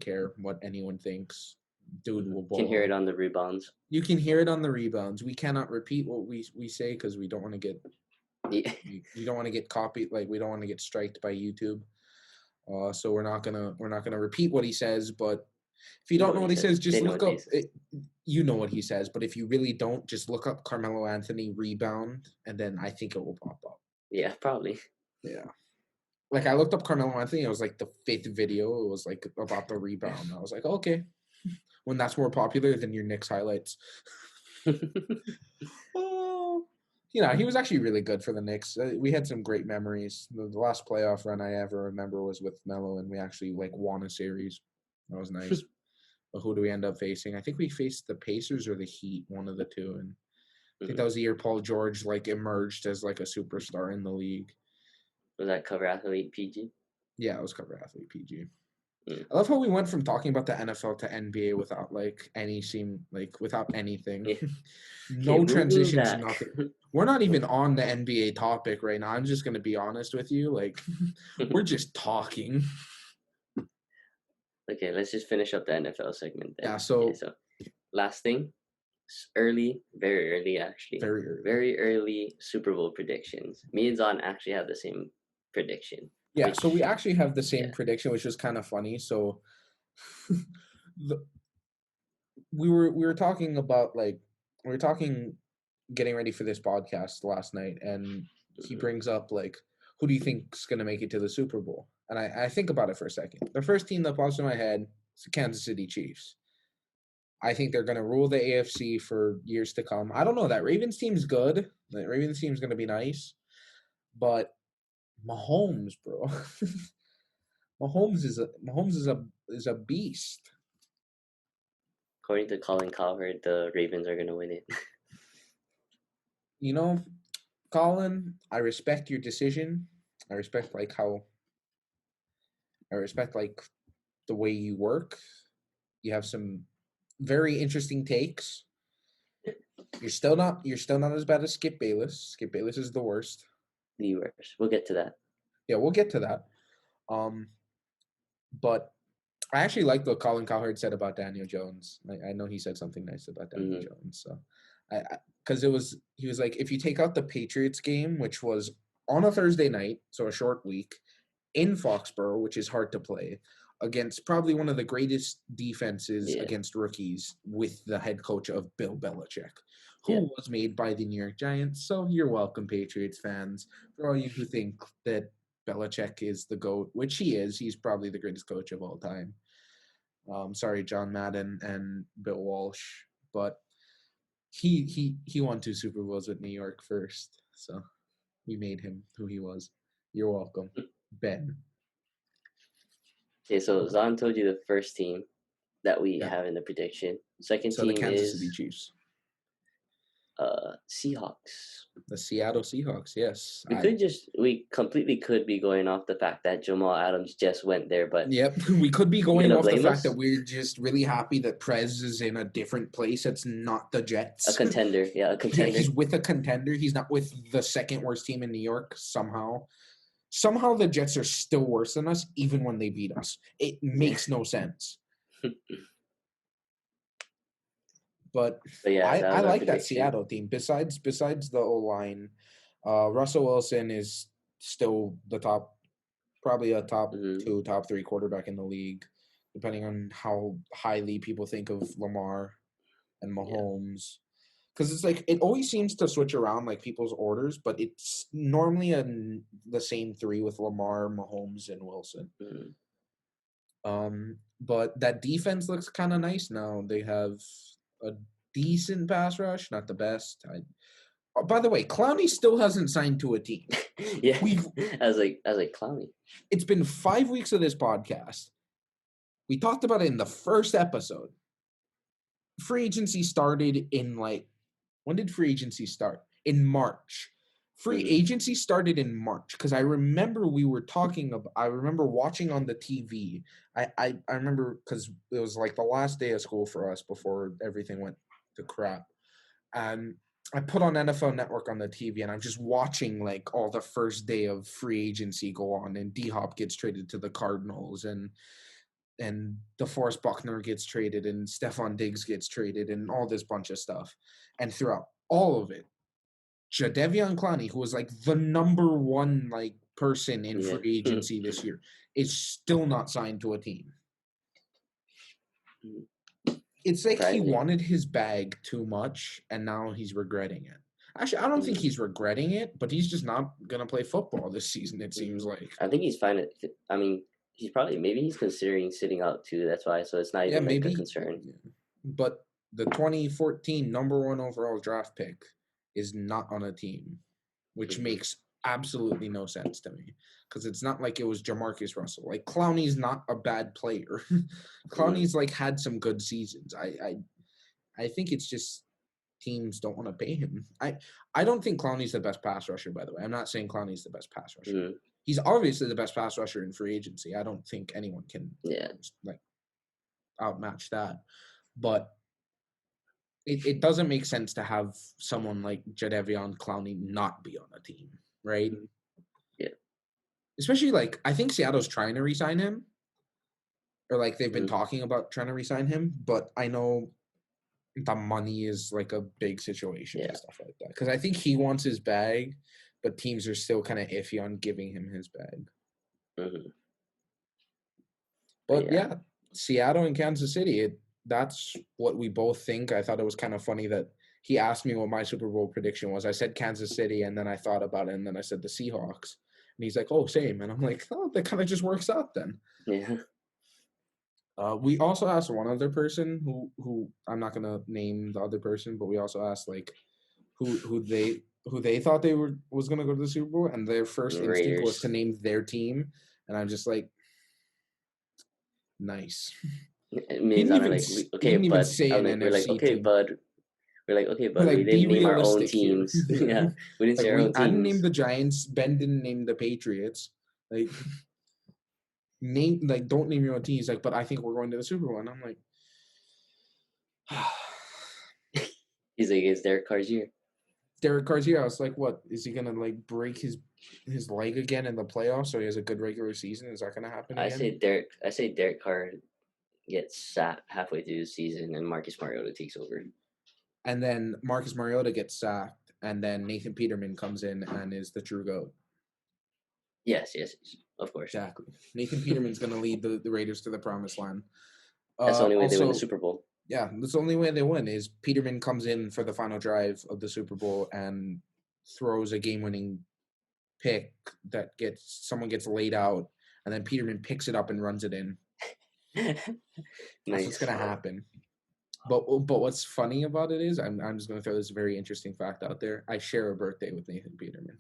care what anyone thinks. Dude Mm-hmm. will Can hear it ball. on the rebounds. You can hear it on the rebounds. We cannot repeat what we say because we don't want to get Yeah. we don't want to get copied. Like we don't want to get striked by YouTube. So we're not gonna repeat what he says. But if you You know don't know what he what he says. says, just They know look what he up. says. You know what he says. But if you really don't, just look up Carmelo Anthony rebound, and then I think it will pop up. Yeah, probably. Yeah. Like I looked up Carmelo Anthony. It was like the 5th video. It was like about the rebound. I was like, okay, when that's more popular than your Knicks highlights. Oh, he was actually really good for the Knicks. We had some great memories. The last playoff run I ever remember was with Melo, and we actually won a series. That was nice. But who do we end up facing? I think we faced the Pacers or the Heat, one of the two. And I think that was the year Paul George emerged as a superstar in the league. Was that cover athlete PG? Yeah, it was cover athlete PG. Mm. I love how we went from talking about the NFL to NBA without without anything. Yeah. No transitions, back. nothing. We're not even on the NBA topic right now. I'm just gonna be honest with you. We're just talking. Okay, let's just finish up the NFL segment then. Yeah, so last thing, very early actually. Very early Super Bowl predictions. Me and Zon actually have the same prediction. Yeah, so we actually have the same prediction, which was kind of funny. So we were talking about getting ready for this podcast last night, and he brings up who do you think's gonna make it to the Super Bowl? And I think about it for a second. The first team that pops in my head is the Kansas City Chiefs. I think they're gonna rule the AFC for years to come. I don't know, that Ravens team's good. The Ravens team's gonna be nice, but Mahomes, bro. Mahomes is a beast. According to Colin Cowherd, the Ravens are gonna win it. Colin, I respect your decision. I respect the way you work. You have some very interesting takes. You're still not as bad as Skip Bayless. Skip Bayless is the worst. The worst. We'll get to that. Yeah, we'll get to that. But I actually like what Colin Cowherd said about Daniel Jones. I know he said something nice about Daniel Jones. So, because he was like, if you take out the Patriots game, which was on a Thursday night, so a short week, in Foxborough, which is hard to play, against probably one of the greatest defenses against rookies with the head coach of Bill Belichick, who was made by the New York Giants. So you're welcome, Patriots fans. For all you who think that Belichick is the GOAT, which he is, he's probably the greatest coach of all time. Sorry, John Madden and Bill Walsh, but he won 2 Super Bowls with New York first, so we made him who he was. You're welcome, Ben. Okay, so Zan told you the first team that we have in the prediction. Second team the Kansas is City Chiefs. Seahawks. The Seattle Seahawks, yes. We completely could be going off the fact that Jamal Adams just went there, but we could be going off the fact us? that we're just really happy that Prez is in a different place. It's not the Jets. A contender, a contender. Yeah, he's with a contender. He's not with the second worst team in New York somehow. Somehow the Jets are still worse than us, even when they beat us. It makes no sense. But I like that Seattle team. Besides the O-line, Russell Wilson is still the probably a top 2, top 3 quarterback in the league, depending on how highly people think of Lamar and Mahomes. Because it's it always seems to switch around people's orders, but it's normally the same 3 with Lamar, Mahomes, and Wilson. But that defense looks kind of nice now. They have a decent pass rush, not the best. By the way, Clowney still hasn't signed to a team. Yeah, I was like Clowney. It's been 5 weeks of this podcast. We talked about it in the first episode. Free agency started in when did free agency start? In March. Free agency started in March because I remember we were talking about. I remember watching on the TV. I remember because it was the last day of school for us before everything went to crap, and I put on NFL Network on the TV, and I'm just watching all the first day of free agency go on, and D-Hop gets traded to the Cardinals, and DeForest Buckner gets traded, and Stephon Diggs gets traded, and all this bunch of stuff, and throughout all of it, Jadeveon Clowney, who was the number 1 person in free agency this year, is still not signed to a team. It's he wanted his bag too much, and now he's regretting it. Actually, I don't think he's regretting it, but he's just not gonna play football this season. It seems like. I think he's fine. I mean, he's considering sitting out too. That's why. So it's not even a concern. But the 2014 number 1 overall draft pick is not on a team, which Mm-hmm. makes absolutely no sense to me because it's not like it was Jamarcus Russell. Like Clowney's not a bad player. Mm-hmm. Clowney's like had some good seasons. I think it's just teams don't want to pay him. I don't think Clowney's the best pass rusher, by the way. I'm not saying Clowney's the best pass rusher. Mm-hmm. He's obviously the best pass rusher in free agency. I don't think anyone can Yeah. like outmatch that. But it doesn't make sense to have someone like Jadeveon Clowney not be on a team, right? Mm-hmm. Yeah. Especially like I think Seattle's trying to re-sign him, or like they've been Mm-hmm. talking about trying to re-sign him, but I know the money is like a big situation Yeah. and stuff like that. Because I think he wants his bag, but teams are still kind of iffy on giving him his bag. Mm-hmm. But But yeah. yeah, Seattle and Kansas City, that's what we both think. I thought it was kind of funny that he asked me what my Super Bowl prediction was. I said Kansas City, and then I thought about it, and then I said the Seahawks. And he's like, "Oh, same." And I'm like, "Oh, that kind of just works out then." Yeah. We also asked one other person who I'm not gonna name the other person, but we also asked like who they thought they were was gonna go to the Super Bowl, and their first instinct was to Raiders. name their team, and I'm just like, nice. Me and Zan are like, He okay, didn't even but say I'm an like, we're like, NFC okay, team. bud. We're like, okay, We're but we like, be didn't name our own realistic here. teams. Yeah. Yeah, we didn't Like say our own I didn't teams. name the Giants. Ben didn't name the Patriots. Like name like don't name your own teams. Like, but I think we're going to the Super Bowl. And I'm like, He's like, it's Derek Carr's year. Derek Carr's here. I was like, what is he gonna like break his leg again in the playoffs so he has a good regular season? Is that gonna happen again? I say Derek Carr gets sat halfway through the season and Marcus Mariota takes over. And then Marcus Mariota gets sacked, and then Nathan Peterman comes in and is the true GOAT. Yes, yes, of course. Exactly. Nathan Peterman's gonna lead the Raiders to the promised land. That's the only way they win the Also, Super Bowl. yeah, that's the only way they win is Peterman comes in for the final drive of the Super Bowl and throws a game-winning pick that someone gets laid out, and then Peterman picks it up and runs it in. That's what's Nice. gonna happen. But what's funny about it is I'm just gonna throw this very interesting fact out there. I share a birthday with Nathan Peterman,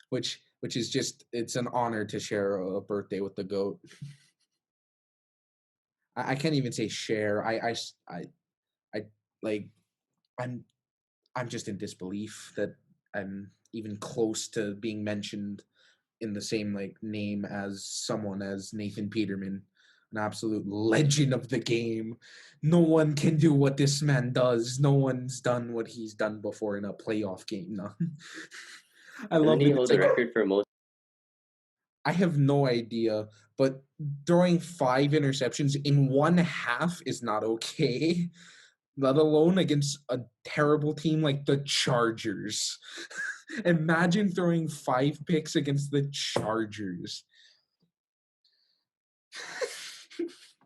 which is just it's an honor to share a birthday with the GOAT. I can't even say share. I like I'm I'm just in disbelief that I'm even close to being mentioned in the same like name as someone as Nathan Peterman, an absolute legend of the game. No one can do what this man does. No one's done what he's done before in a playoff game. No. I Doesn't love he that it's hold the like record for most? I have no idea, but throwing 5 interceptions in one half is not okay. Let alone against a terrible team like the Chargers. Imagine throwing 5 picks against the Chargers.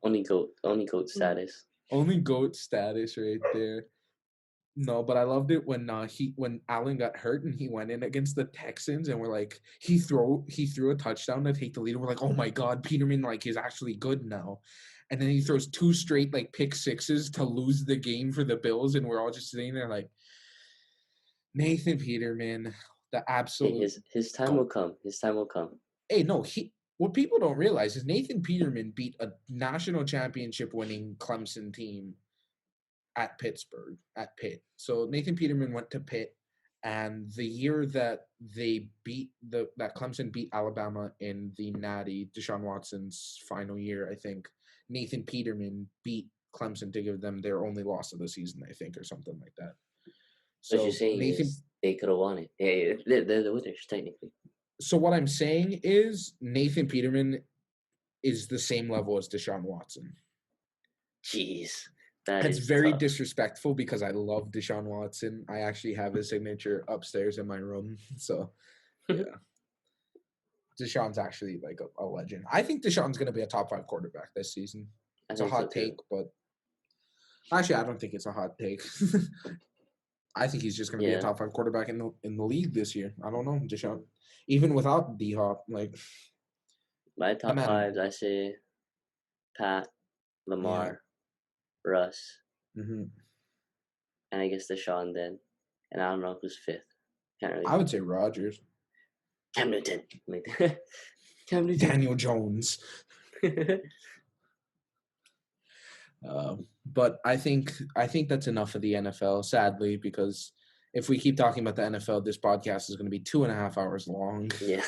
Only goat status. Only GOAT status right there. No, but I loved it when Allen got hurt and he went in against the Texans and we're like he threw a touchdown to take the lead. And we're like, oh my god, Peterman like is actually good now. And then he throws 2 straight like pick sixes to lose the game for the Bills, and we're all just sitting there like Nathan Peterman, the Hey, absolute his time will GOAT. come. His time will come. Hey, no, he what people don't realize is Nathan Peterman beat a national championship winning Clemson team at Pittsburgh, at Pitt. So Nathan Peterman went to Pitt, and the year that that Clemson beat Alabama in the Natty, Deshaun Watson's final year, I think Nathan Peterman beat Clemson to give them their only loss of the season, I think, or something like that. What you're So saying Nathan, is they could have won it. Yeah, they're the winners technically. so what I'm saying is Nathan Peterman is the same level as Deshaun Watson. Jeez, that It's is very tough. disrespectful because I love Deshaun Watson. I actually have his signature upstairs in my room. So, yeah, Deshaun's actually like a legend. I think Deshaun's going to be a top 5 quarterback this season. I It's a think so hot too. take, but actually, I don't think it's a hot take. I think he's just going to be a Yeah, top 5 quarterback in the league this year. I don't know, Deshaun. Even without D Hop, like my the top man, fives, I say Pat, yeah. Lamar, Russ, Mm-hmm. and I guess Deshaun then. and I don't know who's fifth. Can't really. I would say Rodgers. Cam Newton. Like Cam Newton. Daniel Jones. But I think that's enough of the NFL, sadly, because if we keep talking about the NFL, this podcast is going to be 2.5 hours long. Yeah.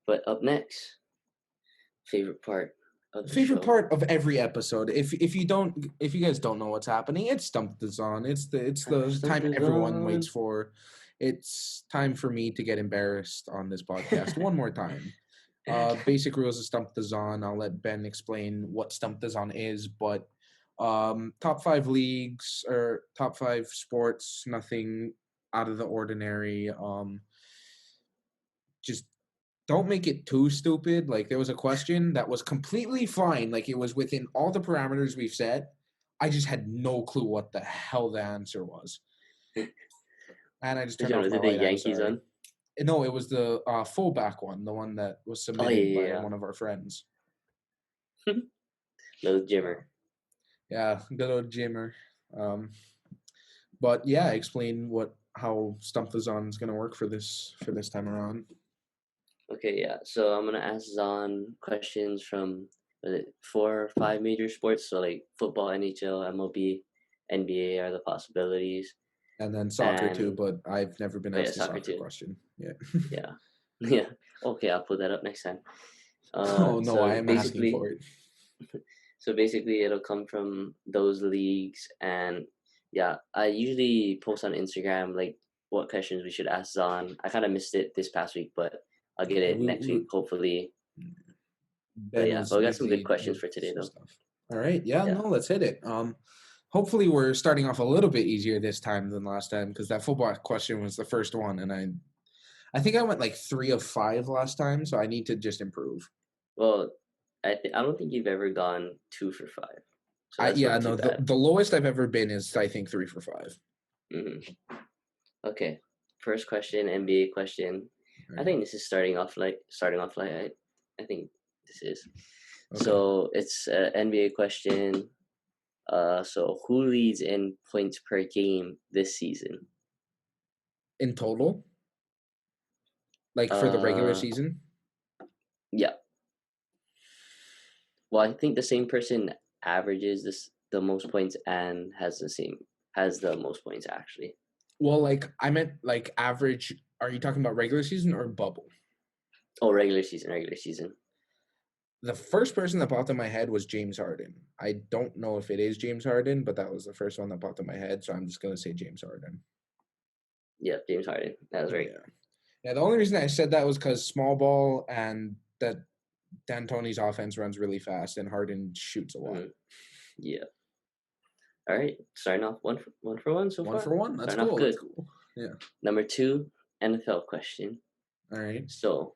But up next, favorite part of the Favorite show. part of every episode. If you guys don't know what's happening, it's Stump the Zon. It's the time everyone waits for. It's time for me to get embarrassed on this podcast one more time. Basic rules of Stump the Zon. I'll let Ben explain what Stump the Zon is, but top 5 leagues or top 5 sports, nothing out of the ordinary. Just don't make it too stupid. Like, there was a question that was completely fine. Like, it was within all the parameters we've set. I just had no clue what the hell the answer was. And I just turned off my the light. Yankees on? No, it was the fullback one, the one that was submitted by one of our friends. Little Jimmer. Yeah, good old Jimmer. But yeah, explain how Stump the Zon is going to work for this time around. Okay, yeah. So I'm gonna ask Zon questions from 4 or 5 major sports. So like football, NHL, MLB, NBA are the possibilities. And then soccer too, but I've never been asked a soccer too. question. Yeah. Yeah. Yeah. Okay, I'll put that up next time. Oh no, I am asking for it. So basically, it'll come from those leagues, and yeah, I usually post on Instagram like what questions we should ask Zon. I kind of missed it this past week, but I'll get it next week, hopefully. But we got some good questions for today, though. Stuff. All right, no, let's hit it. Hopefully, we're starting off a little bit easier this time than last time, because that football question was the first one, and I think I went like 3 of 5 last time, so I need to just improve. Well, I don't think you've ever gone 2 for 5. So the lowest I've ever been is, I think, 3 for 5. Mm-hmm. Okay, first question, NBA question. Right. I think this is starting off light. I think this is. Okay. So it's an NBA question. So who leads in points per game this season? In total? Like for the regular season? Yeah. Well, I think the same person averages the most points and has the most points actually. Well, like I meant like average. Are you talking about regular season or bubble? Oh, regular season. The first person that popped in my head was James Harden. I don't know if it is James Harden, but that was the first one that popped in my head, so I'm just going to say James Harden. Yeah, James Harden. That was right. Yeah, the only reason I said that was because small ball and that D'Antoni's offense runs really fast and Harden shoots a lot. Mm-hmm. Yeah. All right, starting off one for one so far. 1 for 1. That's cool. Good. That's cool. Yeah. Number 2, NFL question. All right. So,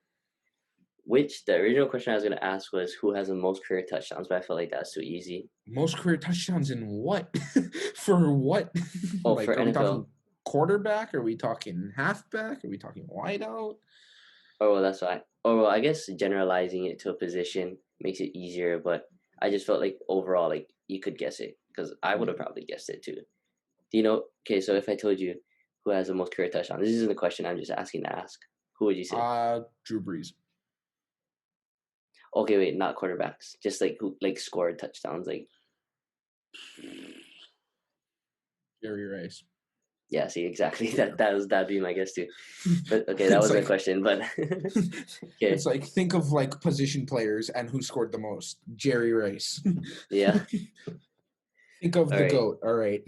the original question I was going to ask was who has the most career touchdowns, but I felt like that's too easy. Most career touchdowns in what? For what? Oh, like, for NFL. We talking quarterback? Are we talking halfback? Are we talking wideout? Oh, well, that's why. Oh, well, I guess generalizing it to a position makes it easier, but I just felt like overall, like you could guess it because I would have probably guessed it too. Do you know? Okay, so if I told you who has the most career touchdowns, this isn't a question I'm just asking to ask. Who would you say? Drew Brees. Okay, wait, not quarterbacks. Just like who scored touchdowns, like Jerry Rice. Yeah, see, exactly. That'd be my guess too. But okay, that was a question. But okay. It's like think of like position players and who scored the most. Jerry Rice. Yeah. Think of the GOAT. All right.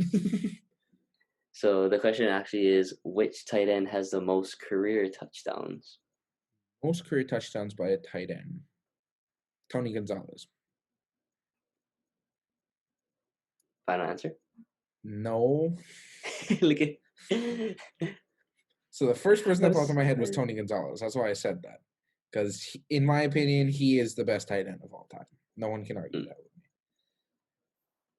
So the question actually is, which tight end has the most career touchdowns? Most career touchdowns by a tight end. Tony Gonzalez. Final answer? No. Look at. So the first person that popped in my head was Tony Gonzalez. That's why I said that. Because in my opinion, he is the best tight end of all time. No one can argue that with me.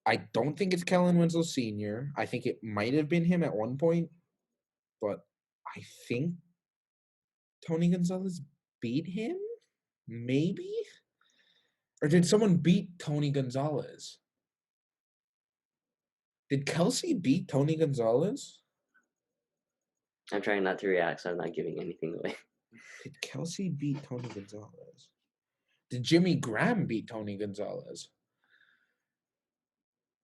I don't think it's Kellen Winslow Sr. I think it might have been him at one point. But I think Tony Gonzalez beat him? Maybe? Or did someone beat Tony Gonzalez? Did Kelsey beat Tony Gonzalez? I'm trying not to react, so I'm not giving anything away. Did Kelsey beat Tony Gonzalez? Did Jimmy Graham beat Tony Gonzalez?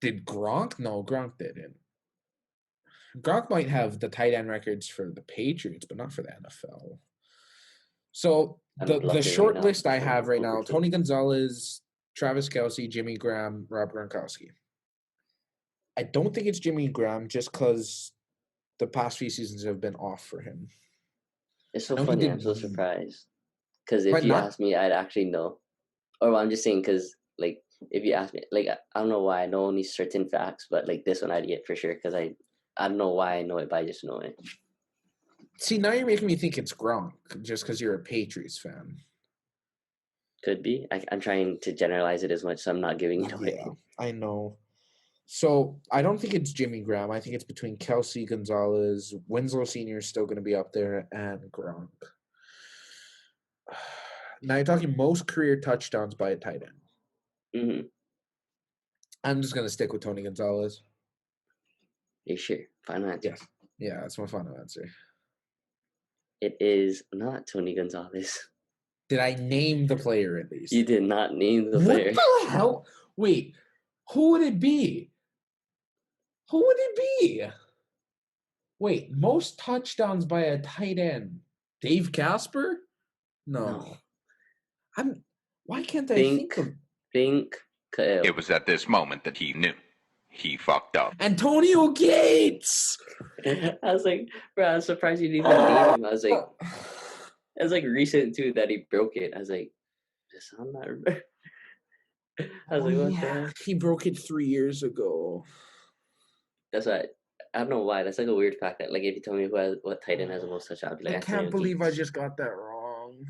Did Gronk? No, Gronk didn't. Gronk might have the tight end records for the Patriots, but not for the NFL. So I'm the looking right short now list I before have you right now: overthink. Tony Gonzalez, Travis Kelsey, Jimmy Graham, Rob Gronkowski. I don't think it's Jimmy Graham just because the past few seasons have been off for him. It's so I know he funny. I'm did, so surprised. Because if but you not. ask me, I'd actually know. Or I'm just saying, because like if you ask me, like I don't know why I know only certain facts, but like this one I'd get for sure. Because I don't know why I know it, but I just know it. See, now you're making me think it's Gronk just because you're a Patriots fan. Could be. I'm trying to generalize it as much, so I'm not giving it away. Yeah, I know. So I don't think it's Jimmy Graham. I think it's between Kelsey, Gonzalez, Winslow Sr. is still going to be up there, and Gronk. Now you're talking most career touchdowns by a tight end. Mm-hmm. I'm just going to stick with Tony Gonzalez. You sure? Final answer. Yes. Yeah, that's my final answer. It is not Tony Gonzalez. Did I name the player at least? You did not name the What player. the hell? Wait, who would it be? Who would it be? Wait, most touchdowns by a tight end. Dave Casper? No. I'm. Why can't I think of Think. Kyle. It was at this moment that he knew. He fucked up. Antonio Gates? I was like, bro, I was surprised you didn't even name him. I was like, it was like recent too that he broke it. I was like, this I'm not. I was like, what the heck? He broke it 3 years ago. That's why I don't know why. That's like a weird fact that like if you tell me what tight end has the most touchdowns, I'd be like I Antonio can't believe I Gates. just got that wrong.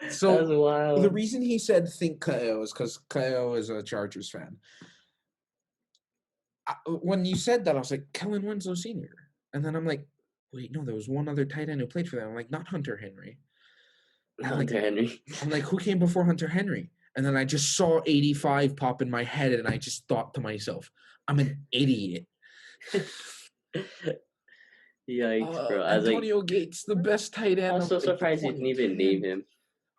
That's So wild. the reason he said think Kyle is because Kyle is a Chargers fan. When you said that, I was like, Kellen Winslow Sr. And then I'm like, wait, no, there was one other tight end who played for them. I'm like, not Hunter Henry. Hunter Henry. I'm like, who came before Hunter Henry? And then I just saw 85 pop in my head, and I just thought to myself, I'm an idiot. Yikes, bro. I was like, Antonio Gates, the best tight end I'm of so like the surprised you didn't even 2010. name him.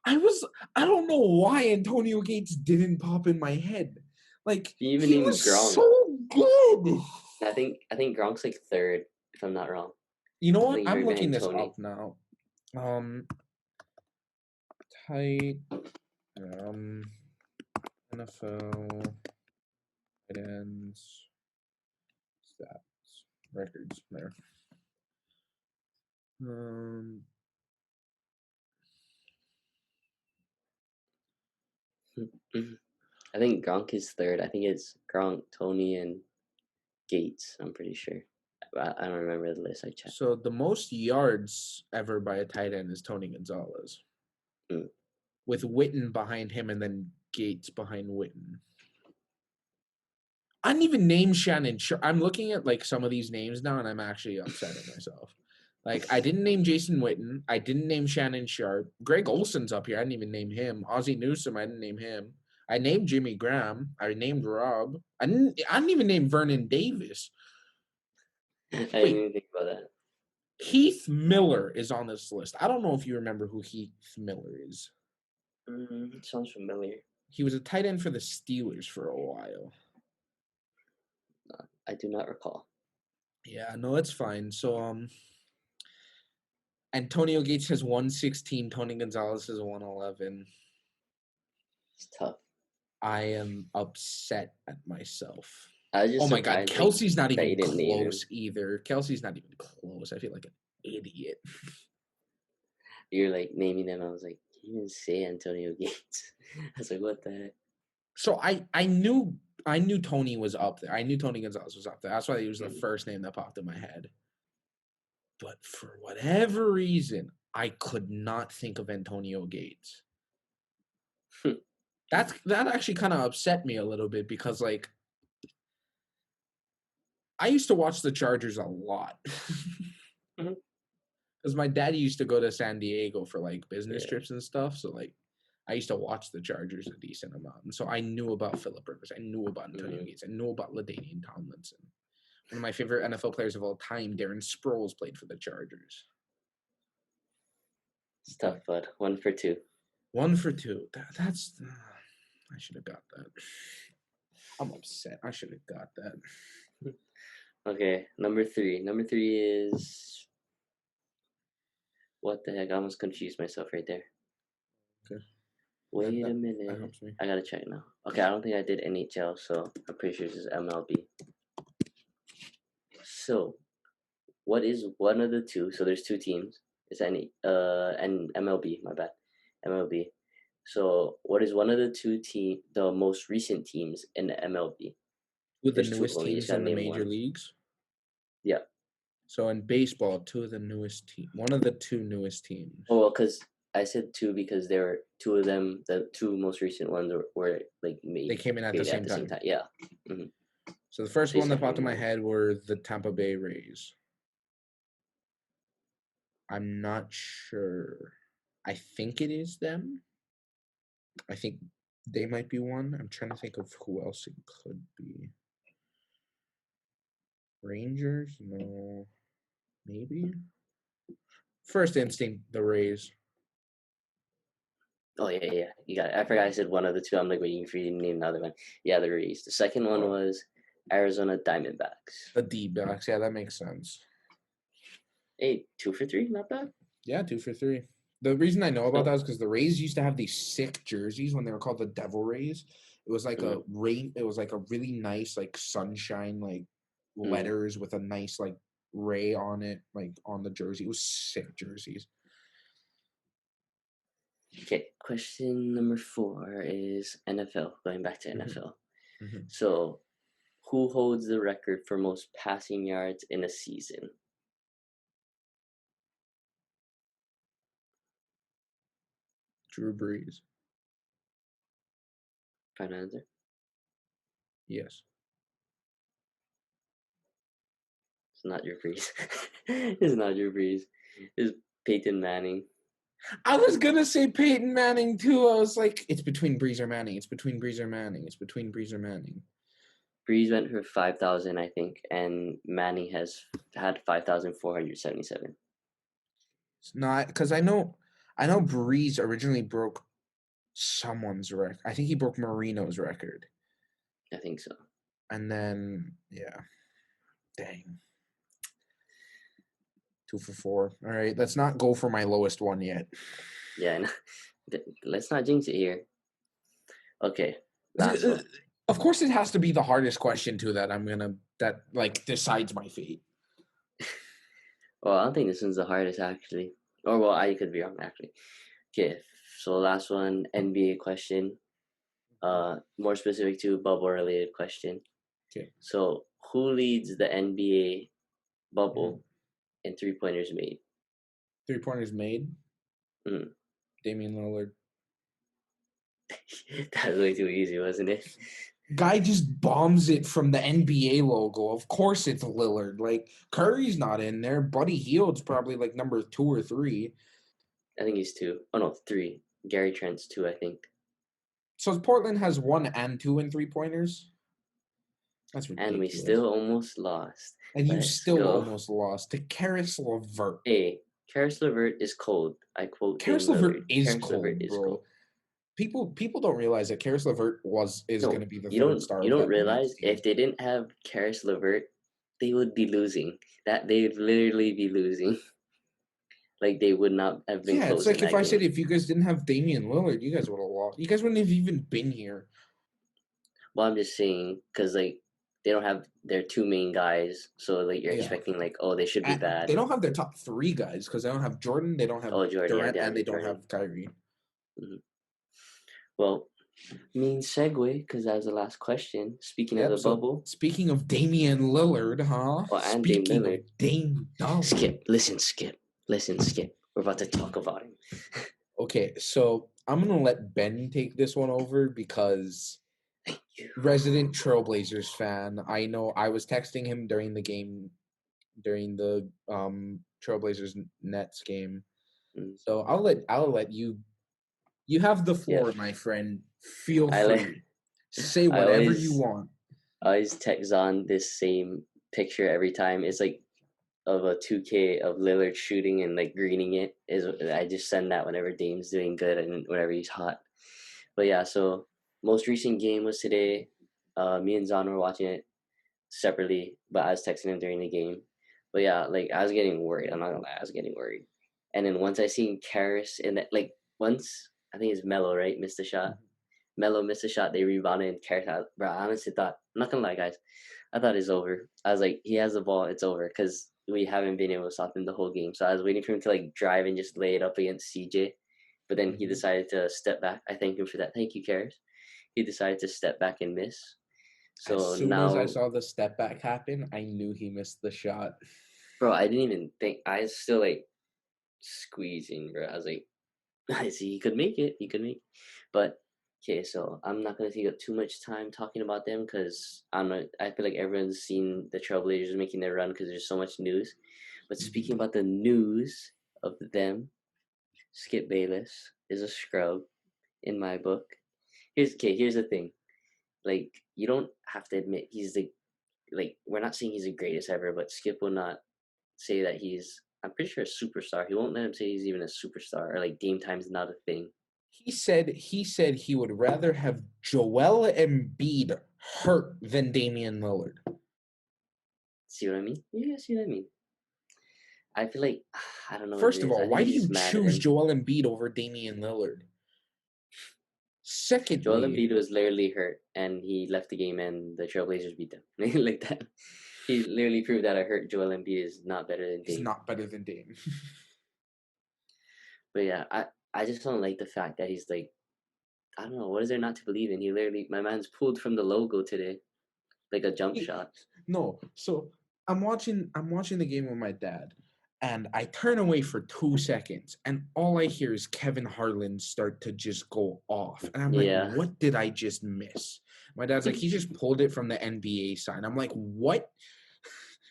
I don't know why Antonio Gates didn't pop in my head. Like, You even he named was Gronk. so good. I think Gronk's like third, if I'm not wrong. You know I what? think I'm right looking behind this Tony. up now. Tight NFL tight ends stats records there. I think Gronk is third. I think it's Gronk, Tony, and Gates. I'm pretty sure. I don't remember the list. I checked. So the most yards ever by a tight end is Tony Gonzalez, with Witten behind him, and then Gates behind Witten. I didn't even name Shannon Sharp. I'm looking at like some of these names now, and I'm actually upset at myself. Like, I didn't name Jason Witten. I didn't name Shannon Sharp. Greg Olson's up here. I didn't even name him. Ozzie Newsome. I didn't name him. I named Jimmy Graham. I named Rob. I didn't even name Vernon Davis. I didn't Wait, even think about that. Heath Miller is on this list. I don't know if you remember who Heath Miller is. Sounds familiar. He was a tight end for the Steelers for a while. I do not recall. Yeah, no, it's fine. So, Antonio Gates has 116. Tony Gonzalez has 111. It's tough. I am upset at myself. I was just Oh my God, surprised. Kelsey's not that you even didn't name him. close either. Kelsey's not even close. I feel like an idiot. You're like naming them. I was like, you didn't say Antonio Gates. I was like, what the heck? So I knew Tony was up there. I knew Tony Gonzalez was up there. That's why he was the Mhm. first name that popped in my head. But for whatever reason, I could not think of Antonio Gates. That actually kind of upset me a little bit because, like, I used to watch the Chargers a lot. Because my dad used to go to San Diego for like business trips and stuff. So like I used to watch the Chargers a decent amount. And so I knew about Phillip Rivers. I knew about Antonio Gates. I knew about LaDainian Tomlinson. One of my favorite NFL players of all time, Darren Sproles, played for the Chargers. It's tough, bud. 1 for 2. 1 for 2. That's. I should have got that. I'm upset. I should have got that. Okay, number 3. Number 3 is. What the heck? I almost confused myself right there. Okay. Wait a That minute. helps me. I gotta check now. Okay, I don't think I did NHL, so I'm pretty sure this is MLB. So, what is one of the two? So there's two teams. It's and MLB. My bad, MLB. So, what is one of the most recent teams in the MLB? Two of the There's two of newest them. You just teams gotta in the name major one. leagues. Yeah. So in baseball, two of the newest teams. One of the two newest teams. Oh, well, because I said two because there were two of them. The two most recent ones were like made. They came in at the same time. Yeah. Mm-hmm. So the first So you one that said popped in my name one. head were the Tampa Bay Rays. I'm not sure. I think it is them. I think they might be one. I'm trying to think of who else it could be. Rangers? No. Maybe? First instinct, the Rays. Oh yeah. You got it. I forgot I said one of the two. I'm like waiting for you to name another one. Yeah, the Rays. The second one was Arizona Diamondbacks. The D-backs. Yeah, that makes sense. Hey, 2 for 3, not bad. Yeah, 2 for 3. The reason I know about So- that is because the Rays used to have these sick jerseys when they were called the Devil Rays. It was like a rain. It was like a really nice like sunshine like letters with a nice like ray on it, like on the jersey. It was sick jerseys. Okay, question number 4 is NFL. Going back to NFL. Mm-hmm. So, who holds the record for most passing yards in a season? Drew Brees. Final answer? Yes. It's not Drew Brees. It's not Drew Brees. It's Peyton Manning. I was gonna say Peyton Manning too. I was like, it's between Brees or Manning. It's between Brees or Manning. It's between Brees or Manning. Brees went for 5,000, I think, and Manning has had 5,477. It's not because I know Brees originally broke someone's record. I think he broke Marino's record. I think so. And then dang. 2 for 4. All right, let's not go for my lowest one yet. Yeah, let's not jinx it here. Okay, last one. Of course, it has to be the hardest question too that decides my fate. Well, I don't think this one's the hardest actually. Or well, I could be wrong actually. Okay, so last one, NBA question. More specific to bubble related question. Okay. So who leads the NBA bubble in 3-pointers made? 3-pointers made? Damian Lillard. That was way too easy, wasn't it? Guy just bombs it from the NBA logo. Of course it's Lillard. Like, Curry's not in there. Buddy Hield's probably like number 2 or 3. I think he's 2. Oh no, 3. Gary Trent's 2, I think. So Portland has 1 and 2 in 3-pointers? That's ridiculous. And we still almost lost. And you still almost lost to Karis LeVert. Hey, Karis LeVert is cold. I quote. Karis LeVert is cold, bro. People don't realize that Karis LeVert is going to be the third star. You don't realize if they didn't have Karis LeVert, they would be losing. They would literally be losing. Like they would not have been. Yeah, it's like if I said if you guys didn't have Damian Lillard, you guys would have lost. You guys wouldn't have even been here. Well, I'm just saying because like they don't have their 2 main guys, so like you're expecting like they should be bad. They don't have their top 3 guys because they don't have Jordan, they don't have Durant, and they don't have Kyrie. Mm-hmm. Well, segue because that was the last question. Speaking of the bubble. Speaking of Damian Lillard, huh? Oh, and Dame Lillard. Dame Skip. Listen, Skip. We're about to talk about him. Okay, so I'm going to let Ben take this one over because resident Trailblazers fan. I know I was texting him during the game, during the Trailblazers Nets game. So I'll let you. You have the floor, my friend. Feel free. Say whatever you want. I always text on this same picture every time is like of a 2K of Lillard shooting and like greening it. Is I just send that whenever Dame's doing good and whenever he's hot. But yeah, so most recent game was today. Me and Zon were watching it separately, but I was texting him during the game. But yeah, like I was getting worried. I'm not gonna lie, I was getting worried. And then once I seen Karras in that, like once I think it's Melo, right, missed the shot. Melo missed a shot. They rebounded and Karras out. Bro, I honestly thought, I'm not gonna lie, guys, I thought it's over. I was like, he has the ball, it's over, because we haven't been able to stop him the whole game. So I was waiting for him to like drive and just lay it up against CJ. But then he decided to step back. I thank him for that. Thank you, Karras. He decided to step back and miss. As So soon as I now, saw the step back happen, I knew he missed the shot. bro, I didn't even think. I was still like squeezing, bro. I was like, I see he could make it. He could make it. But okay, so I'm not gonna take up too much time talking about them because I feel like everyone's seen the Trailblazers making their run because there's so much news. But speaking about the news of them, Skip Bayless is a scrub in my book. Here's the thing. Like you don't have to admit he's the like we're not saying he's the greatest ever, but Skip will not say that he's I'm pretty sure a superstar. He won't let him say he's even a superstar or like game time's not a thing. He said he would rather have Joel Embiid hurt than Damian Lillard. See what I mean? Yeah, see what I mean. I feel like I don't know what First it of is. I all, think why do he's you just mad at choose him. Joel Embiid over Damian Lillard? Joel Secondly, Embiid was literally hurt and he left the game and the Trailblazers beat them. Like that. He literally proved that a hurt Joel Embiid is not better than he's Dame. not better than Dame. But yeah, I just don't like the fact that he's like I don't know, what is there not to believe in? He literally my man's pulled from the logo today. Like a jump shot. No, so I'm watching the game with my dad, and I turn away for 2 seconds, and all I hear is Kevin Harlan start to just go off. And I'm like, Yeah. what did I just miss? My dad's like, he just pulled it from the NBA side. I'm like, what?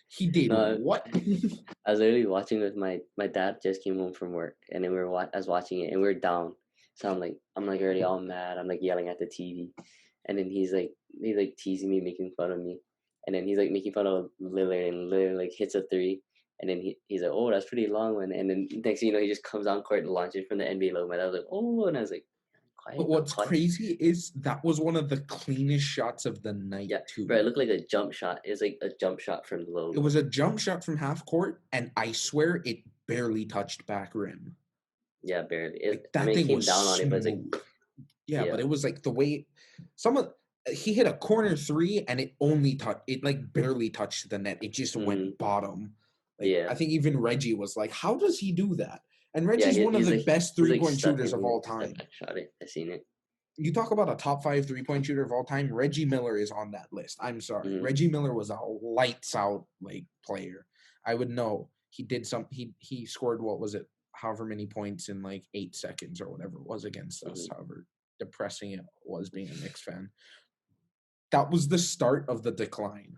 He did No, what? I was literally watching with my dad just came home from work and then I was watching it and we are down. So I'm like already all mad. I'm like yelling at the TV. And then he's like teasing me, making fun of me. And then he's like making fun of Lillard and Lillard like hits a three. And then he's like, oh, that's pretty long one. And then next thing you know, he just comes on court and launches from the NBA logo. My dad was like, oh, and I was like, But quiet, what's quiet. crazy is that was one of the cleanest shots of the night, Yeah, too. bro, it looked like a jump shot. It was like a jump shot from the logo. It was a jump shot from half court, and I swear it barely touched back rim. Yeah, barely. Like, that I mean, it thing came was down on it, but it's like, smooth. Yeah, yeah. but it was like the way he hit a corner three and it only touched it, like barely touched the net. It just went bottom. Like, Yeah. I think even Reggie was like, how does he do that? And Yeah, Reggie's one of the best he's like 3-point stuck shooters of and all step time. back shot it. I seen it. You talk about a top 5 3-point shooter of all time, Reggie Miller is on that list. I'm sorry. Reggie Miller was a lights out like player. I would know. He did he scored, what was it, however many points in like 8 seconds or whatever it was against us, however depressing it was being a Knicks fan. That was the start of the decline.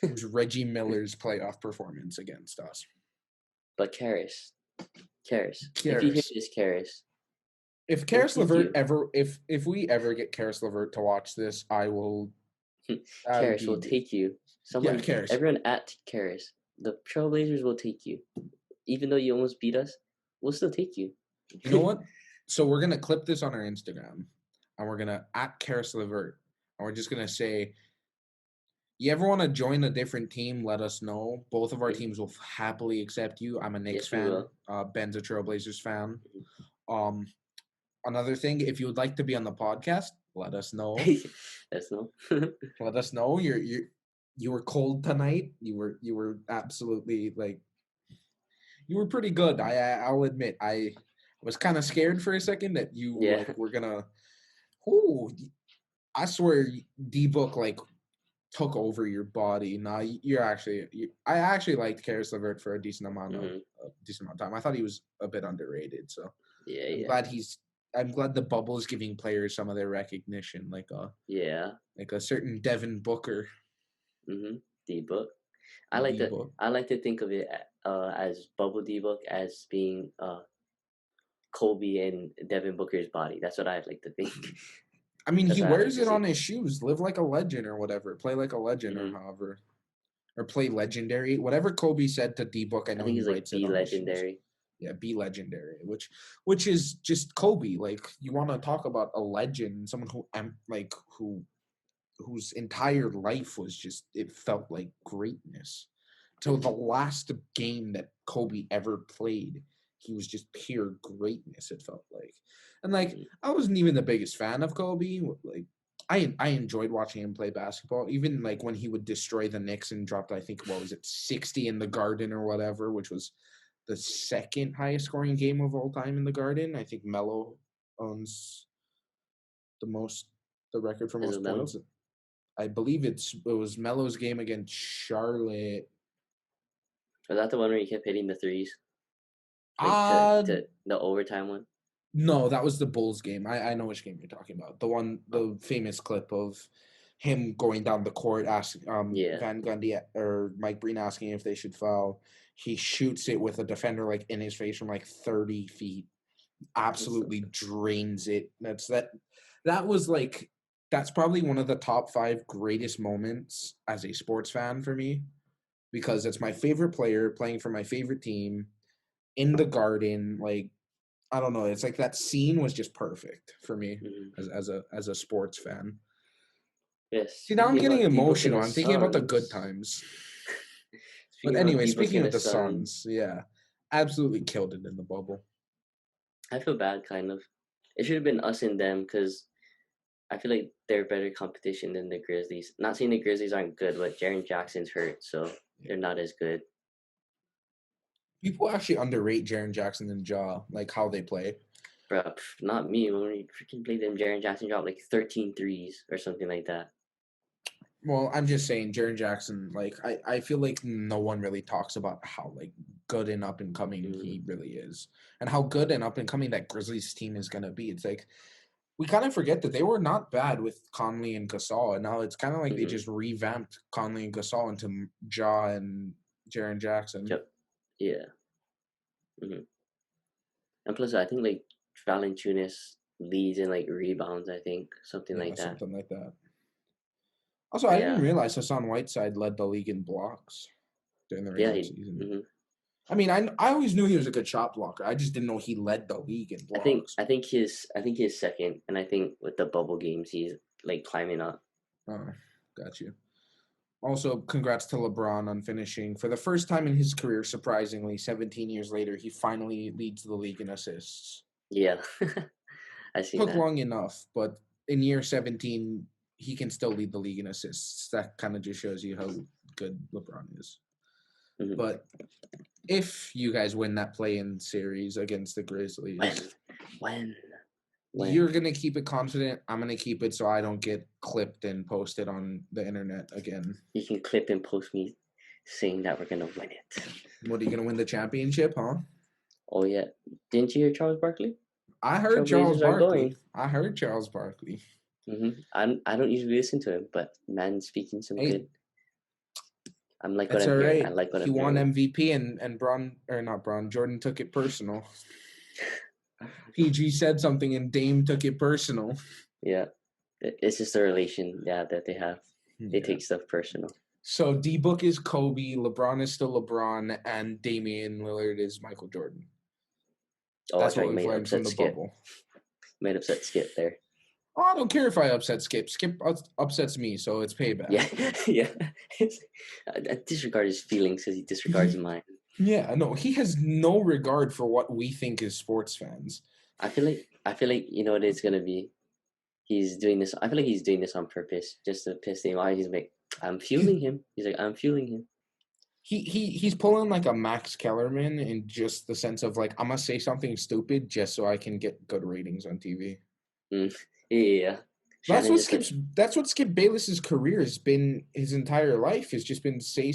It was Reggie Miller's playoff performance against us. But Karras. If you hear this, Karras. If Karis LeVert if we ever get Karis LeVert to watch this, I will. Karras will take you. Someone, Karras. Everyone at Karras. The Trailblazers will take you. Even though you almost beat us, we'll still take you. You know what? So we're gonna clip this on our Instagram, and we're gonna at Karis LeVert, and we're just gonna say, you ever want to join a different team? Let us know. Both of our teams will happily accept you. I'm a Knicks fan. Ben's a Trailblazers fan. Another thing, if you would like to be on the podcast, let us know. Let us know. You were cold tonight. You were absolutely like, you were pretty good. I'll admit I was kind of scared for a second that you like were gonna. Oh, I swear D-Book like took over your body. Nah, I actually liked Karis LeVert for a decent amount of time. I thought he was a bit underrated. So I'm glad the bubble is giving players some of their recognition, like a certain Devin Booker. D-Book. I like to think of it as bubble D-Book as being Kobe and Devin Booker's body. That's what I like to think. I mean, he wears it on his shoes. Live like a legend or whatever. Play like a legend or however. or play legendary. Whatever Kobe said to D-Book, I I know think he he's like writes it be on his shoes. legendary. Yeah, be legendary, which is just Kobe. Like, you want to talk about a legend, someone whose entire life was just, it felt like greatness. Till the last game that Kobe ever played, he was just pure greatness, it felt like. And like, I wasn't even the biggest fan of Kobe. Like, I enjoyed watching him play basketball, even like when he would destroy the Knicks and dropped, I think, what was it, 60 in the Garden or whatever, which was the second highest scoring game of all time in the Garden. I think Melo owns the record for Is most it points. Melo? I believe it was Melo's game against Charlotte. Was that the one where he kept hitting the threes? Like Uh to the overtime one? no, that was the Bulls game. I know which game you're talking about. The famous clip of him going down the court, asking Yeah. Van Gundy or Mike Breen asking if they should foul. He shoots it with a defender like in his face from like 30 feet. Absolutely drains it. That was like, that's probably one of the top 5 greatest moments as a sports fan for me, because it's my favorite player playing for my favorite team in the Garden. Like, I don't know, it's like that scene was just perfect for me as a sports fan. Yes. See, now I'm Speaking getting about D-Book and emotional. the I'm thinking about the good Suns. times. But Speaking about anyway, D-Book speaking and of the the Suns, Suns, yeah, absolutely killed it in the bubble. I feel bad, kind of. It should have been us and them because I feel like they're better competition than the Grizzlies. Not saying the Grizzlies aren't good, but Jaren Jackson's hurt, so they're not as good. People actually underrate Jaren Jackson and Ja, like how they play. Bruh, not me. When we freaking played them, Jaren Jackson dropped like 13 threes or something like that. Well, I'm just saying, Jaren Jackson, like, I feel like no one really talks about how, like, good and up and coming he really is. And how good and up and coming that Grizzlies team is going to be. It's like, we kind of forget that they were not bad with Conley and Gasol. And now it's kind of like they just revamped Conley and Gasol into Ja and Jaren Jackson. Yep. Yeah. And plus, I think like Valanciunas leads in like rebounds. I think something like that. Something like that. Also, But I didn't realize Hassan Whiteside led the league in blocks during the regular season. I mean, I always knew he was a good shot blocker. I just didn't know he led the league in blocks. I think he's second, and I think with the bubble games he's like climbing up. Oh, got you. Also, congrats to LeBron on finishing for the first time in his career. Surprisingly, 17 years later, he finally leads the league in assists. Yeah, I see. Took long enough, but in year 17, he can still lead the league in assists. That kind of just shows you how good LeBron is. But if you guys win that play-in series against the Grizzlies, when you're gonna keep it confident, I'm gonna keep it so I don't get clipped and posted on the internet again. You can clip and post me saying that we're gonna win it. What, are you gonna win the championship, huh? Oh yeah, didn't you hear Charles Barkley? I heard Charles Barkley. I heard Charles Barkley. I don't usually listen to him, but man, speaking some good. I'm like what I'm hearing. Right. I like what he I'm won hearing. MVP and Jordan took it personal. PG said something and Dame took it personal. Yeah, it's just a relation, that they have. They take stuff personal. So D-Book is Kobe, LeBron is still LeBron, and Damian Lillard is Michael Jordan. Oh, that's what we've learned from the Skip. bubble. Made upset Skip there. Oh, I don't care if I upset Skip. Skip upsets me, so it's payback. Yeah. I disregard his feelings because he disregards mine. Yeah, no, he has no regard for what we think as sports fans. I feel like you know what it's gonna be. He's doing this. I feel like he's doing this on purpose, just to piss him off. He's like, I'm fueling him. He's like, I'm fueling him. He's pulling like a Max Kellerman in just the sense of like, I'm gonna say something stupid just so I can get good ratings on TV. Yeah. That's what Skip Bayless's career has been. His entire life has just been say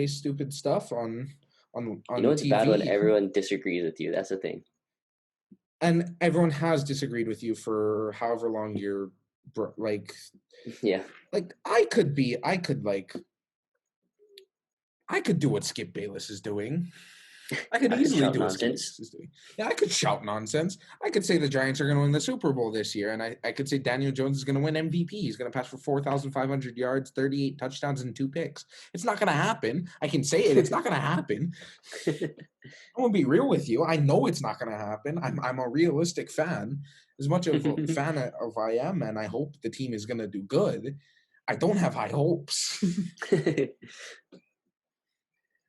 stupid stuff on you know it's TV. bad when everyone disagrees with you. That's the thing. And everyone has disagreed with you for however long you're like. Yeah. Like I could do what Skip Bayless is doing. I could I could easily shout do what nonsense. Skittles is doing. Yeah, I could shout nonsense. I could say the Giants are going to win the Super Bowl this year, and I could say Daniel Jones is going to win MVP. He's going to pass for 4,500 yards, 38 touchdowns, and 2 picks. It's not going to happen. I can say it. It's not going to happen. I'm going to be real with you. I know it's not going to happen. I'm a realistic fan. As much of a fan of I am, and I hope the team is going to do good, I don't have high hopes.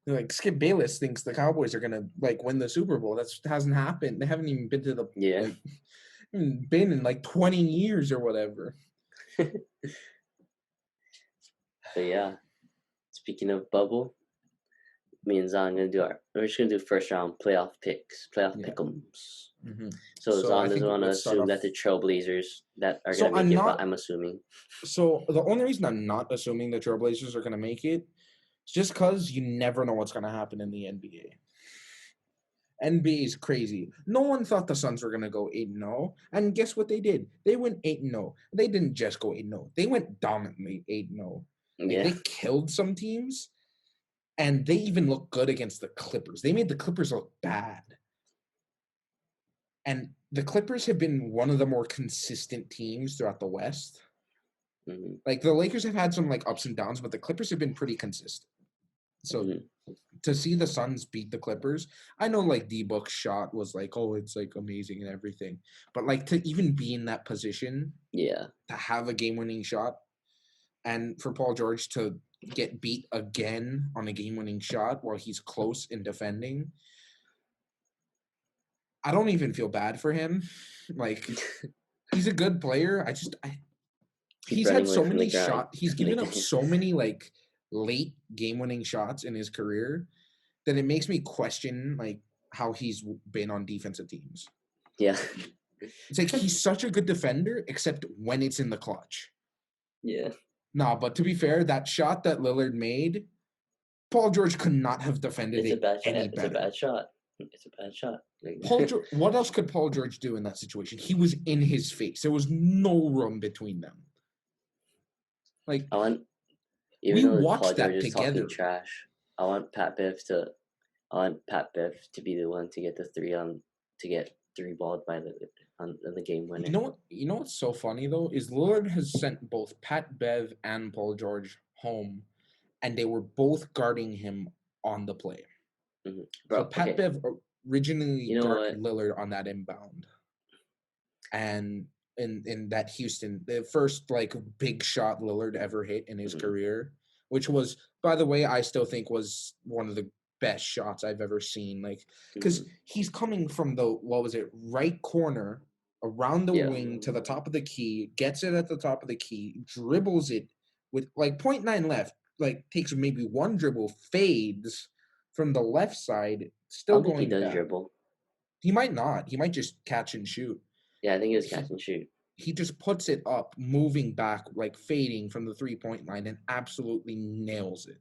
Like Skip Bayless thinks the Cowboys are gonna like win the Super Bowl. That hasn't happened. They haven't even been to the Yeah. like been in like 20 years or whatever. But yeah, speaking of bubble, me and Zan we're just gonna do first round playoff picks, playoff Yeah. pick'ems. Mm-hmm. So Zan I doesn't think want to let's start assume off. that the Trailblazers that are So gonna make I'm it, not. but I'm assuming. So the only reason I'm not assuming the Trailblazers are gonna make it is just because you never know what's gonna happen in the NBA. NBA is crazy. No one thought the Suns were gonna go 8-0, and guess what they did? They went 8-0. They didn't just go 8-0. They went dominantly 8-0. Like Yeah. they killed some teams, and they even looked good against the Clippers. They made the Clippers look bad. And the Clippers have been one of the more consistent teams throughout the West. Mm-hmm. Like the Lakers have had some like ups and downs, but the Clippers have been pretty consistent. So to see the Suns beat the Clippers, I know like D-Book's shot was like, oh, it's like amazing and everything. But like to even be in that position, yeah, to have a game-winning shot, and for Paul George to get beat again on a game-winning shot while he's close in defending, I don't even feel bad for him. Like he's a good player. He's had so many shots. He's given up so many like late game-winning shots in his career that it makes me question like how he's been on defensive teams. Yeah. It's like he's such a good defender, except when it's in the clutch. Yeah. No, but to be fair, that shot that Lillard made, Paul George could not have defended it any better. It's a bad shot. It's a bad shot. Paul George, what else could Paul George do in that situation? He was in his face. There was no room between them. Like we watched that together. Talking trash. I want Pat Bev to be the one to get the three balled by the game winner. You know what's so funny though is Lillard has sent both Pat Bev and Paul George home, and they were both guarding him on the play. Mm-hmm. Bro, so Pat Bev originally guarded Lillard on that inbound, and in that Houston, the first like big shot Lillard ever hit in his career, which was, by the way, I still think was one of the best shots I've ever seen. Like, because he's coming from the right corner around the wing to the top of the key, gets it at the top of the key, dribbles it with like 0.9 left, like takes maybe one dribble, fades from the left side, still going. He does dribble. He might not. He might just catch and shoot. Yeah, I think it was catch and shoot. He just puts it up, moving back, like fading from the 3-point line, and absolutely nails it.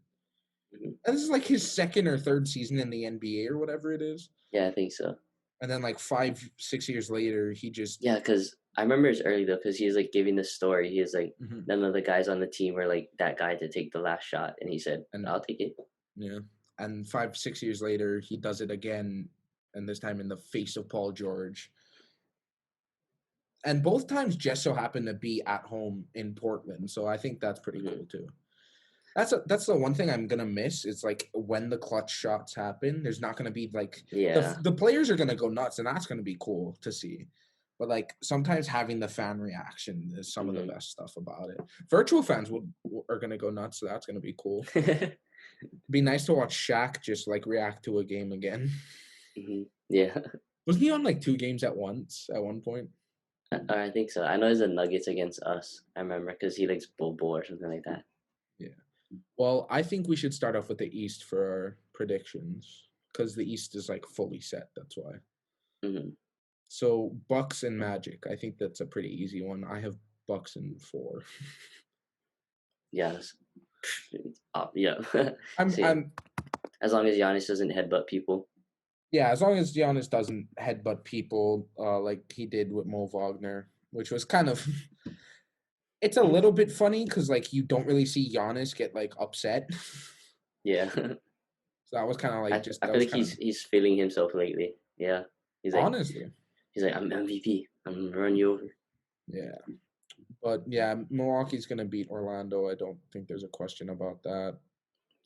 Mm-hmm. And this is like his second or third season in the NBA or whatever it is. Yeah, I think so. And then like 5-6 years later, he just... Yeah, because I remember it's early though, because he was like giving the story. He was like, none of the guys on the team were like that guy to take the last shot. And he said, I'll take it. Yeah. And 5-6 years later, he does it again, and this time in the face of Paul George. And both times just so happened to be at home in Portland. So I think that's pretty cool too. That's the one thing I'm gonna miss. Is like when the clutch shots happen, there's not gonna be like the players are gonna go nuts, and that's gonna be cool to see. But like sometimes having the fan reaction is some of the best stuff about it. Virtual fans are gonna go nuts, so that's gonna be cool. It'd be nice to watch Shaq just like react to a game again. Mm-hmm. Yeah. Wasn't he on like 2 games at once at one point? I think so. I know it's the Nuggets against us. I remember because he likes Bull or something like that. Yeah. Well, I think we should start off with the East for our predictions because the East is like fully set. That's why. Mm-hmm. So Bucks and Magic. I think that's a pretty easy one. I have Bucks in 4. Yes. Yeah. I'm as long as Giannis doesn't headbutt people. Yeah, as long as Giannis doesn't headbutt people like he did with Mo Wagner, which was kind of... It's a little bit funny because, like, you don't really see Giannis get, like, upset. Yeah. So that was kind of like I that feel was like kind of he's feeling himself lately. Yeah, he's like honestly, I'm MVP. I'm gonna run you over. yeah. But yeah, Milwaukee's gonna beat Orlando. I don't think there's a question about that.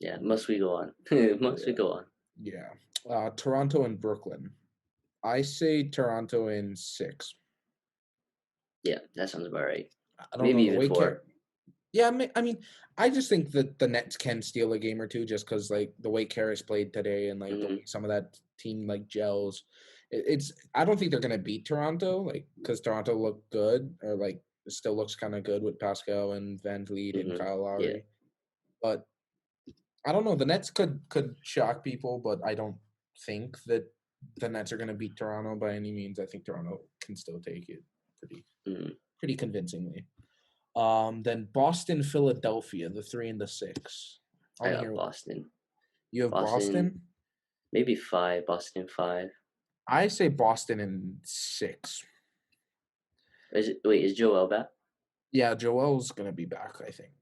Yeah, must we go on? Must we Yeah, go on? yeah. Toronto and Brooklyn. I say Toronto in 6. Yeah, that sounds about right. I don't Maybe know the even way 4. Yeah, I mean, I just think that the Nets can steal a game or two just because like the way Karras played today and like the Hmm. way some of that team like gels. It's I don't think they're gonna beat Toronto like because Toronto looked good or like it still looks kind of good with Pascal and Van Vliet and Hmm. Kyle Yeah. Lowry, but I don't know. The Nets could shock people, but I don't think that the Nets are gonna beat Toronto by any means. I think Toronto can still take it pretty Hmm. pretty convincingly. Then Boston, Philadelphia, the 3 and the 6. I I want to got hear Boston. you have Boston, Boston. maybe 5. Boston 5. I say Boston in 6. Is Joel back? Yeah, Joel's gonna be back. I think.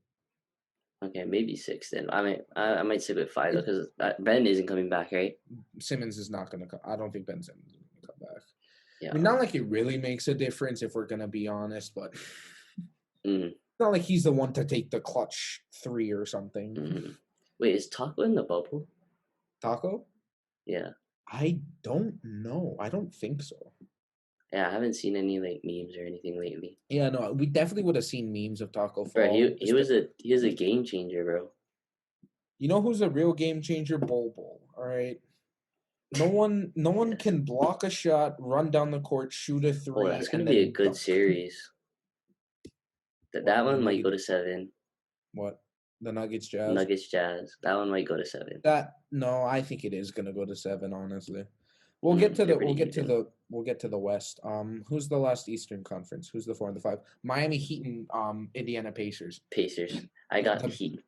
Okay, maybe 6 then. I might stick with 5 though It, because Ben isn't coming back, right? Simmons is not gonna come. I don't think Ben Simmons is gonna come back. I Yeah. mean, not like it really makes a difference if we're gonna be honest, but Mm-hmm. not like he's the one to take the clutch 3 or something. Mm-hmm. Wait, is Taco in the bubble? Taco? Yeah. I don't know. I don't think so. Yeah, I haven't seen any like memes or anything lately. Yeah, no, we definitely would have seen memes of Taco Bro, Fall. he was a game changer, bro. You know who's a real game changer? Bol. All right. No one can block a shot, run down the court, shoot a Oh, 3, that's gonna and be a then good dunk. series. What That the one might go Nuggets? to 7. What the Nuggets Jazz? Nuggets Jazz. That one might go to 7. That no, I think it is gonna go to 7. Honestly, They're pretty even. we'll get to the West. Who's the last Eastern Conference? Who's the 4 and the 5? Miami Heat and Indiana Pacers. Pacers. I The, got the Heat.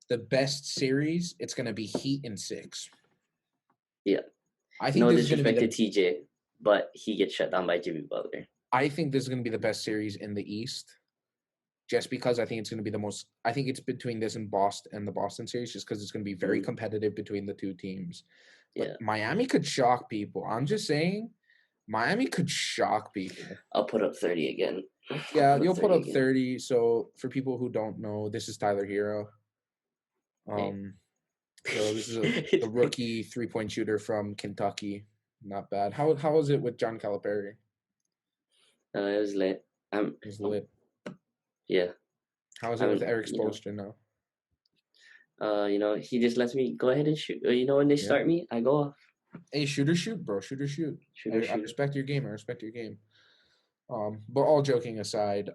the best series. It's gonna be Heat in 6. Yeah. I think No this is gonna be disrespect to the. TJ, but he gets shut down by Jimmy Butler. I think this is gonna be the best series in the East. Just because I think it's going to be the most, I think it's between this and Boston and the Boston series, just because it's going to be very competitive between the two teams. But Yeah. Miami could shock people. I'm just saying, Miami could shock people. I'll put up 30 again. Yeah, you'll put up 30. So for people who don't know, this is Tyler Hero. So this is a rookie 3-point shooter from Kentucky. Not bad. How was it with John Calipari? It was lit. It was lit. Yeah. How is it with Eric Spoelstra now? He just lets me go ahead and shoot. When they start me, I go off. Hey, shoot, bro. Shoot. I Shoot. respect your game. But all joking aside,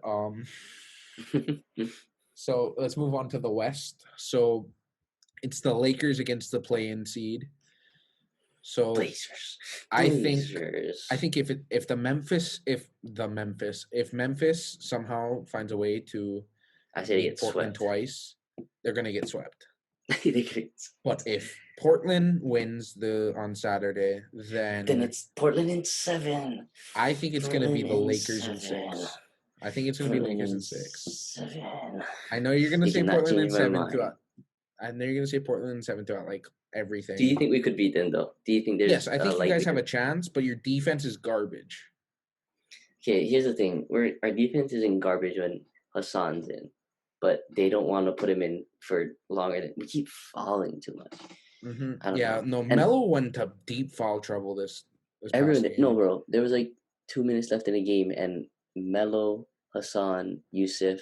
so let's move on to the West. So it's the Lakers against the play-in seed. So Blazers. I think if Memphis somehow finds a way to I say they beat get Portland swept. twice, they're gonna get swept. They But if Portland wins on Saturday, then it's Portland in 7. I think it's gonna be the Lakers in 6. I think it's gonna be Portland Lakers in in 6. 7. I know you're gonna You say cannot Portland in change my 7 mind. throughout. I know you're gonna say Portland in 7 throughout like everything. Do you think we could beat them though? Do you think there's Yes, I think you guys have a chance, but your defense is garbage. Okay, here's the thing. Our defense is in garbage when Hassan's in, but they don't want to put him in for longer. We keep fouling too much. Mm-hmm. I don't know. No, Melo went to deep foul trouble this past game. No, bro. There was like 2 minutes left in the game, and Melo, Hassan, Yusuf,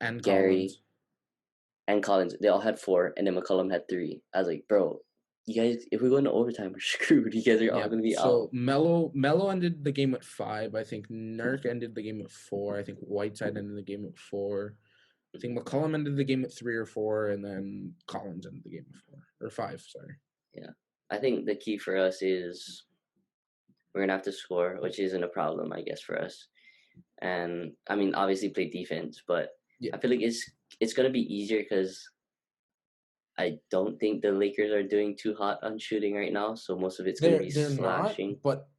and Gary, Collins. and Collins, they all had 4, and then McCollum had 3. I was like, bro, you guys, if we go into overtime, we're screwed. You guys are all going to be out. So Melo ended the game with 5. I think Nurk ended the game with 4. I think Whiteside ended the game with 4. I think McCollum ended the game with 3 or 4, and then Collins ended the game with 4 or 5. Sorry. Yeah, I think the key for us is we're gonna have to score, which isn't a problem, I guess, for us. And I mean, obviously play defense, but I feel like it's gonna be easier because I don't think the Lakers are doing too hot on shooting right now. So most of it's gonna be slashing. Not, but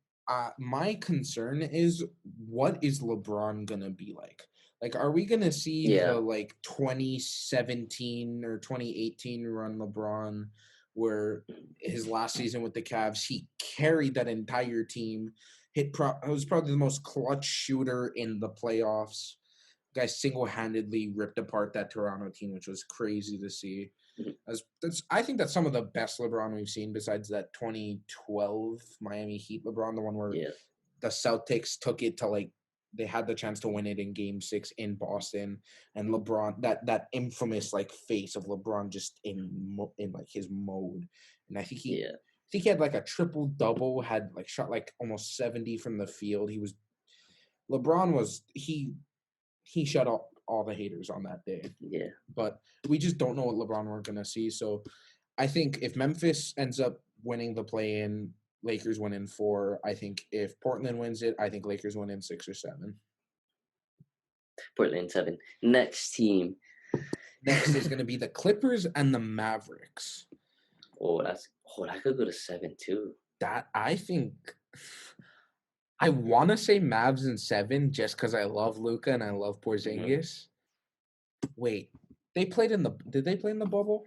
my concern is what is LeBron gonna be like? Like, are we gonna see the like 2017 or 2018 run LeBron, where his last season with the Cavs, he carried that entire team. Was probably the most clutch shooter in the playoffs. Guy single-handedly ripped apart that Toronto team, which was crazy to see. I think that's some of the best LeBron we've seen besides that 2012 Miami Heat LeBron, the one where the Celtics took it to like they had the chance to win it in Game 6 in Boston, and LeBron that infamous like face of LeBron just in like his mode, and I think he had like a triple double, had like shot like almost 70 from the field. LeBron was he shut up all the haters on that day. Yeah. But we just don't know what LeBron we're going to see. So I think if Memphis ends up winning the play-in, Lakers win in 4. I think if Portland wins it, I think Lakers win in 6 or 7. Portland 7. Next team. Next is going to be the Clippers and the Mavericks. That could go to 7 too. That I think I want to say Mavs in 7 just because I love Luka and I love Porzingis. Wait, did they play in the bubble?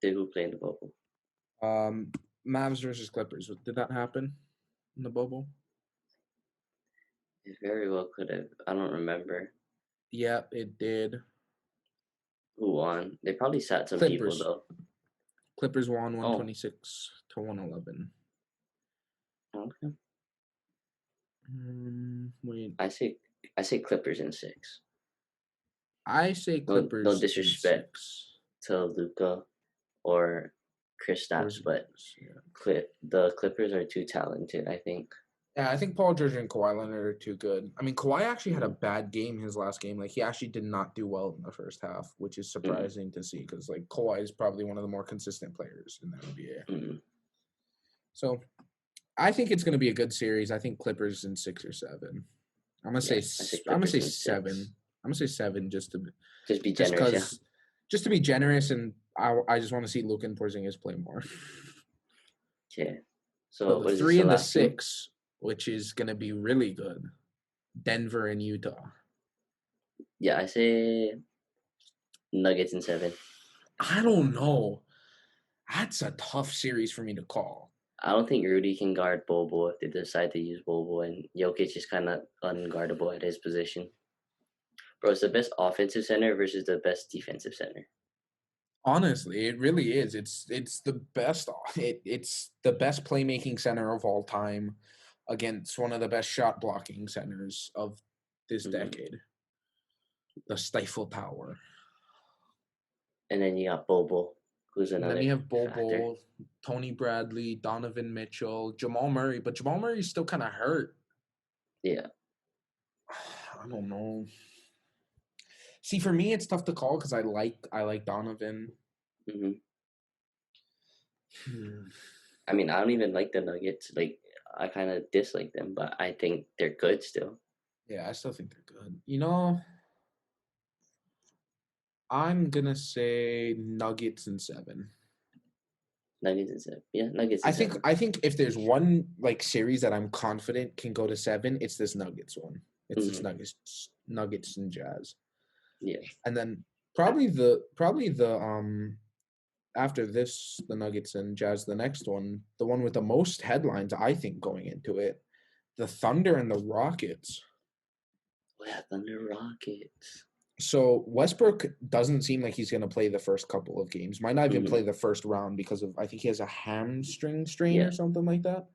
Did who play in the bubble? Mavs versus Clippers. Did that happen in the bubble? It very well could have. I don't remember. Yeah, it did. Who won? They probably sat some Clippers. people though. Clippers won 126 to 111. Okay. Wait. I say Clippers in 6. I say Clippers. No disrespect to Luka or Kristaps, but the Clippers are too talented, I think. Yeah, I think Paul George and Kawhi Leonard are too good. I mean, Kawhi actually had a bad game his last game. Like, he actually did not do well in the first half, which is surprising to see because, like, Kawhi is probably one of the more consistent players in the NBA. So, I think it's going to be a good series. I think Clippers in 6 or 7. I'm gonna say 7. I'm gonna say 7 just to be generous. Just to be generous, and I just want to see Luka and Porzingis play more. Okay. So the 3 and the 6, which is gonna be really good. Denver and Utah. Yeah, I say Nuggets in 7. I don't know. That's a tough series for me to call. I don't think Rudy can guard Bobo if they decide to use Bobo, and Jokic is kind of unguardable at his position. Bro, it's the best offensive center versus the best defensive center. Honestly, it really is. It's the best. It's the best playmaking center of all time against one of the best shot blocking centers of this decade. The stifle power. And then you got Bobo, who's another. And then you have Bobo, factor. Tony Bradley, Donovan Mitchell, Jamal Murray, but Jamal Murray's still kind of hurt. Yeah. I don't know. See, for me, it's tough to call because I like Donovan. I mean, I don't even like the Nuggets. Like, I kind of dislike them, but I think they're good still. Yeah, I still think they're good. You know, I'm gonna say Nuggets in 7. Nuggets in 7. Yeah, Nuggets in 7. I think if there's one like series that I'm confident can go to 7, it's this Nuggets one. It's this Nuggets and Jazz. Yeah. And then probably the after this, the Nuggets and Jazz, the next one, the one with the most headlines, I think, going into it, the Thunder and the Rockets. Oh, yeah, Thunder Rockets. So Westbrook doesn't seem like he's going to play the first couple of games. Might not even play the first round because of, I think he has a hamstring strain or something like that.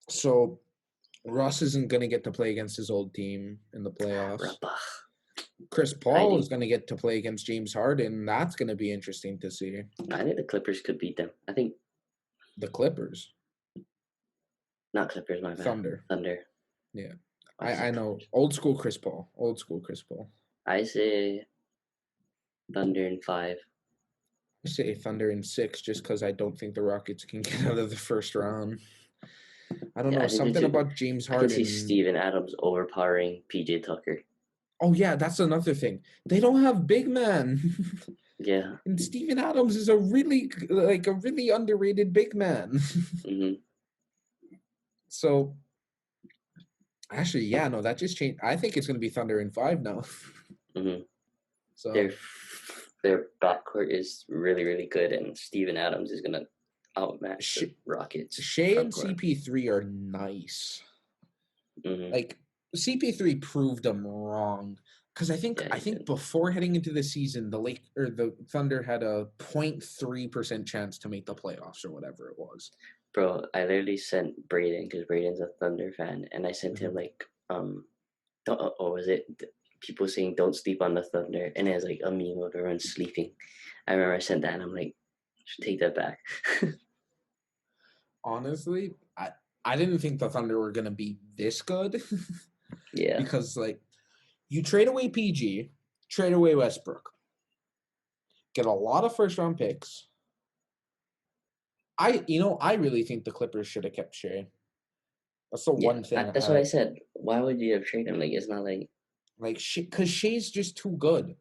So Russ isn't going to get to play against his old team in the playoffs. Chris Paul is going to get to play against James Harden. That's going to be interesting to see. I think the Clippers could beat them. I think the Clippers. Not Clippers, my bad. Thunder. Yeah. I know. Old school Chris Paul. I say Thunder in 5. I say Thunder in 6 just because I don't think the Rockets can get out of the first round. I don't know. Something about James Harden. I can see Steven Adams overpowering PJ Tucker. Oh, yeah. That's another thing. They don't have big man. Yeah. And Steven Adams is a really underrated big man. So, actually, yeah, no, that just changed. I think it's going to be Thunder in 5 now. So their backcourt is really, really good, and Steven Adams is gonna outmatch Sh- the Rockets Shea front and court. CP3 are nice. Mm-hmm. Like CP3 proved them wrong because I think did. before heading into the season, the Thunder had a 0.3% chance to make the playoffs or whatever it was. Bro, I literally sent Braden because Braden's a Thunder fan, and I sent him like was it people saying don't sleep on the Thunder, and it has like a meme of everyone sleeping. I remember I sent that, and I'm like, should take that back. Honestly, I didn't think the Thunder were gonna be this good. Yeah, because like you trade away PG, trade away Westbrook, get a lot of first round picks. I really think the Clippers should have kept Shea. That's the one thing that's what I said. Why would you have traded him? Like, it's not like because Shea's just too good.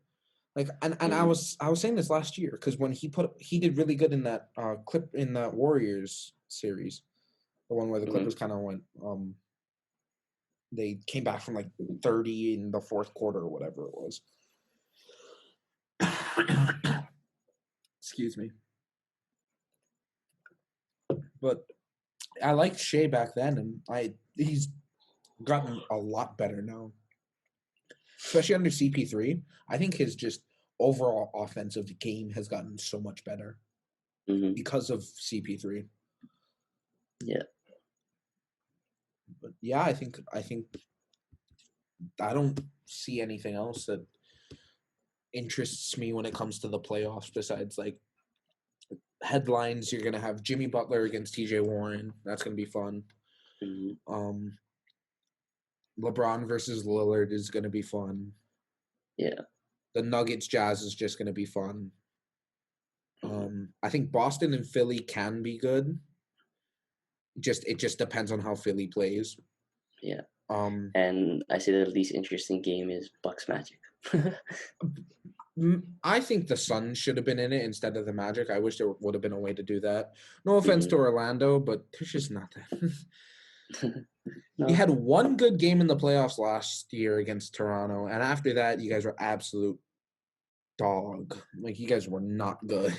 Like and I mm-hmm, was saying this last year because when he did really good in that clip in that Warriors series, the one where the mm-hmm, Clippers kind of went they came back from like 30 in the fourth quarter or whatever it was. Excuse me. But I liked Shea back then, and he's gotten a lot better now, especially under CP3. I think his just overall offensive game has gotten so much better mm-hmm. because of CP3. Yeah. But yeah, I think I don't see anything else that interests me when it comes to the playoffs besides like headlines. You're gonna have Jimmy Butler against TJ Warren. That's gonna be fun. Mm-hmm. LeBron versus Lillard is gonna be fun. Yeah. The Nuggets Jazz is just gonna be fun. Mm-hmm. I think Boston and Philly can be good. It just depends on how Philly plays. Yeah. Um, And I say the least interesting game is Bucks Magic. I think the Suns should have been in it instead of the Magic. I wish there would have been a way to do that. No offense Mm-hmm. to Orlando, but there's just not that. No. You had one good game in the playoffs last year against Toronto, and after that, you guys were absolute dog. Like you guys were not good.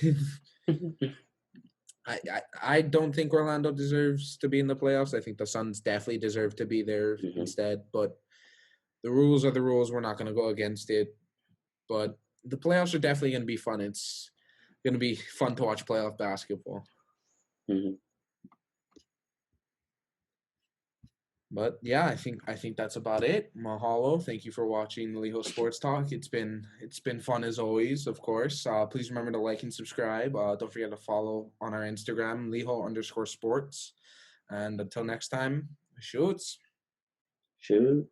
I don't think Orlando deserves to be in the playoffs. I think the Suns definitely deserve to be there Mm-hmm. instead. But the rules are the rules. We're not going to go against it. But the playoffs are definitely going to be fun. It's going to be fun to watch playoff basketball. Mm-hmm. But yeah, I think that's about it. Mahalo. Thank you for watching the Liho Sports Talk. It's been fun as always, of course. Please remember to like and subscribe. Don't forget to follow on our Instagram, Liho_sports. And until next time, shoots. Shoot.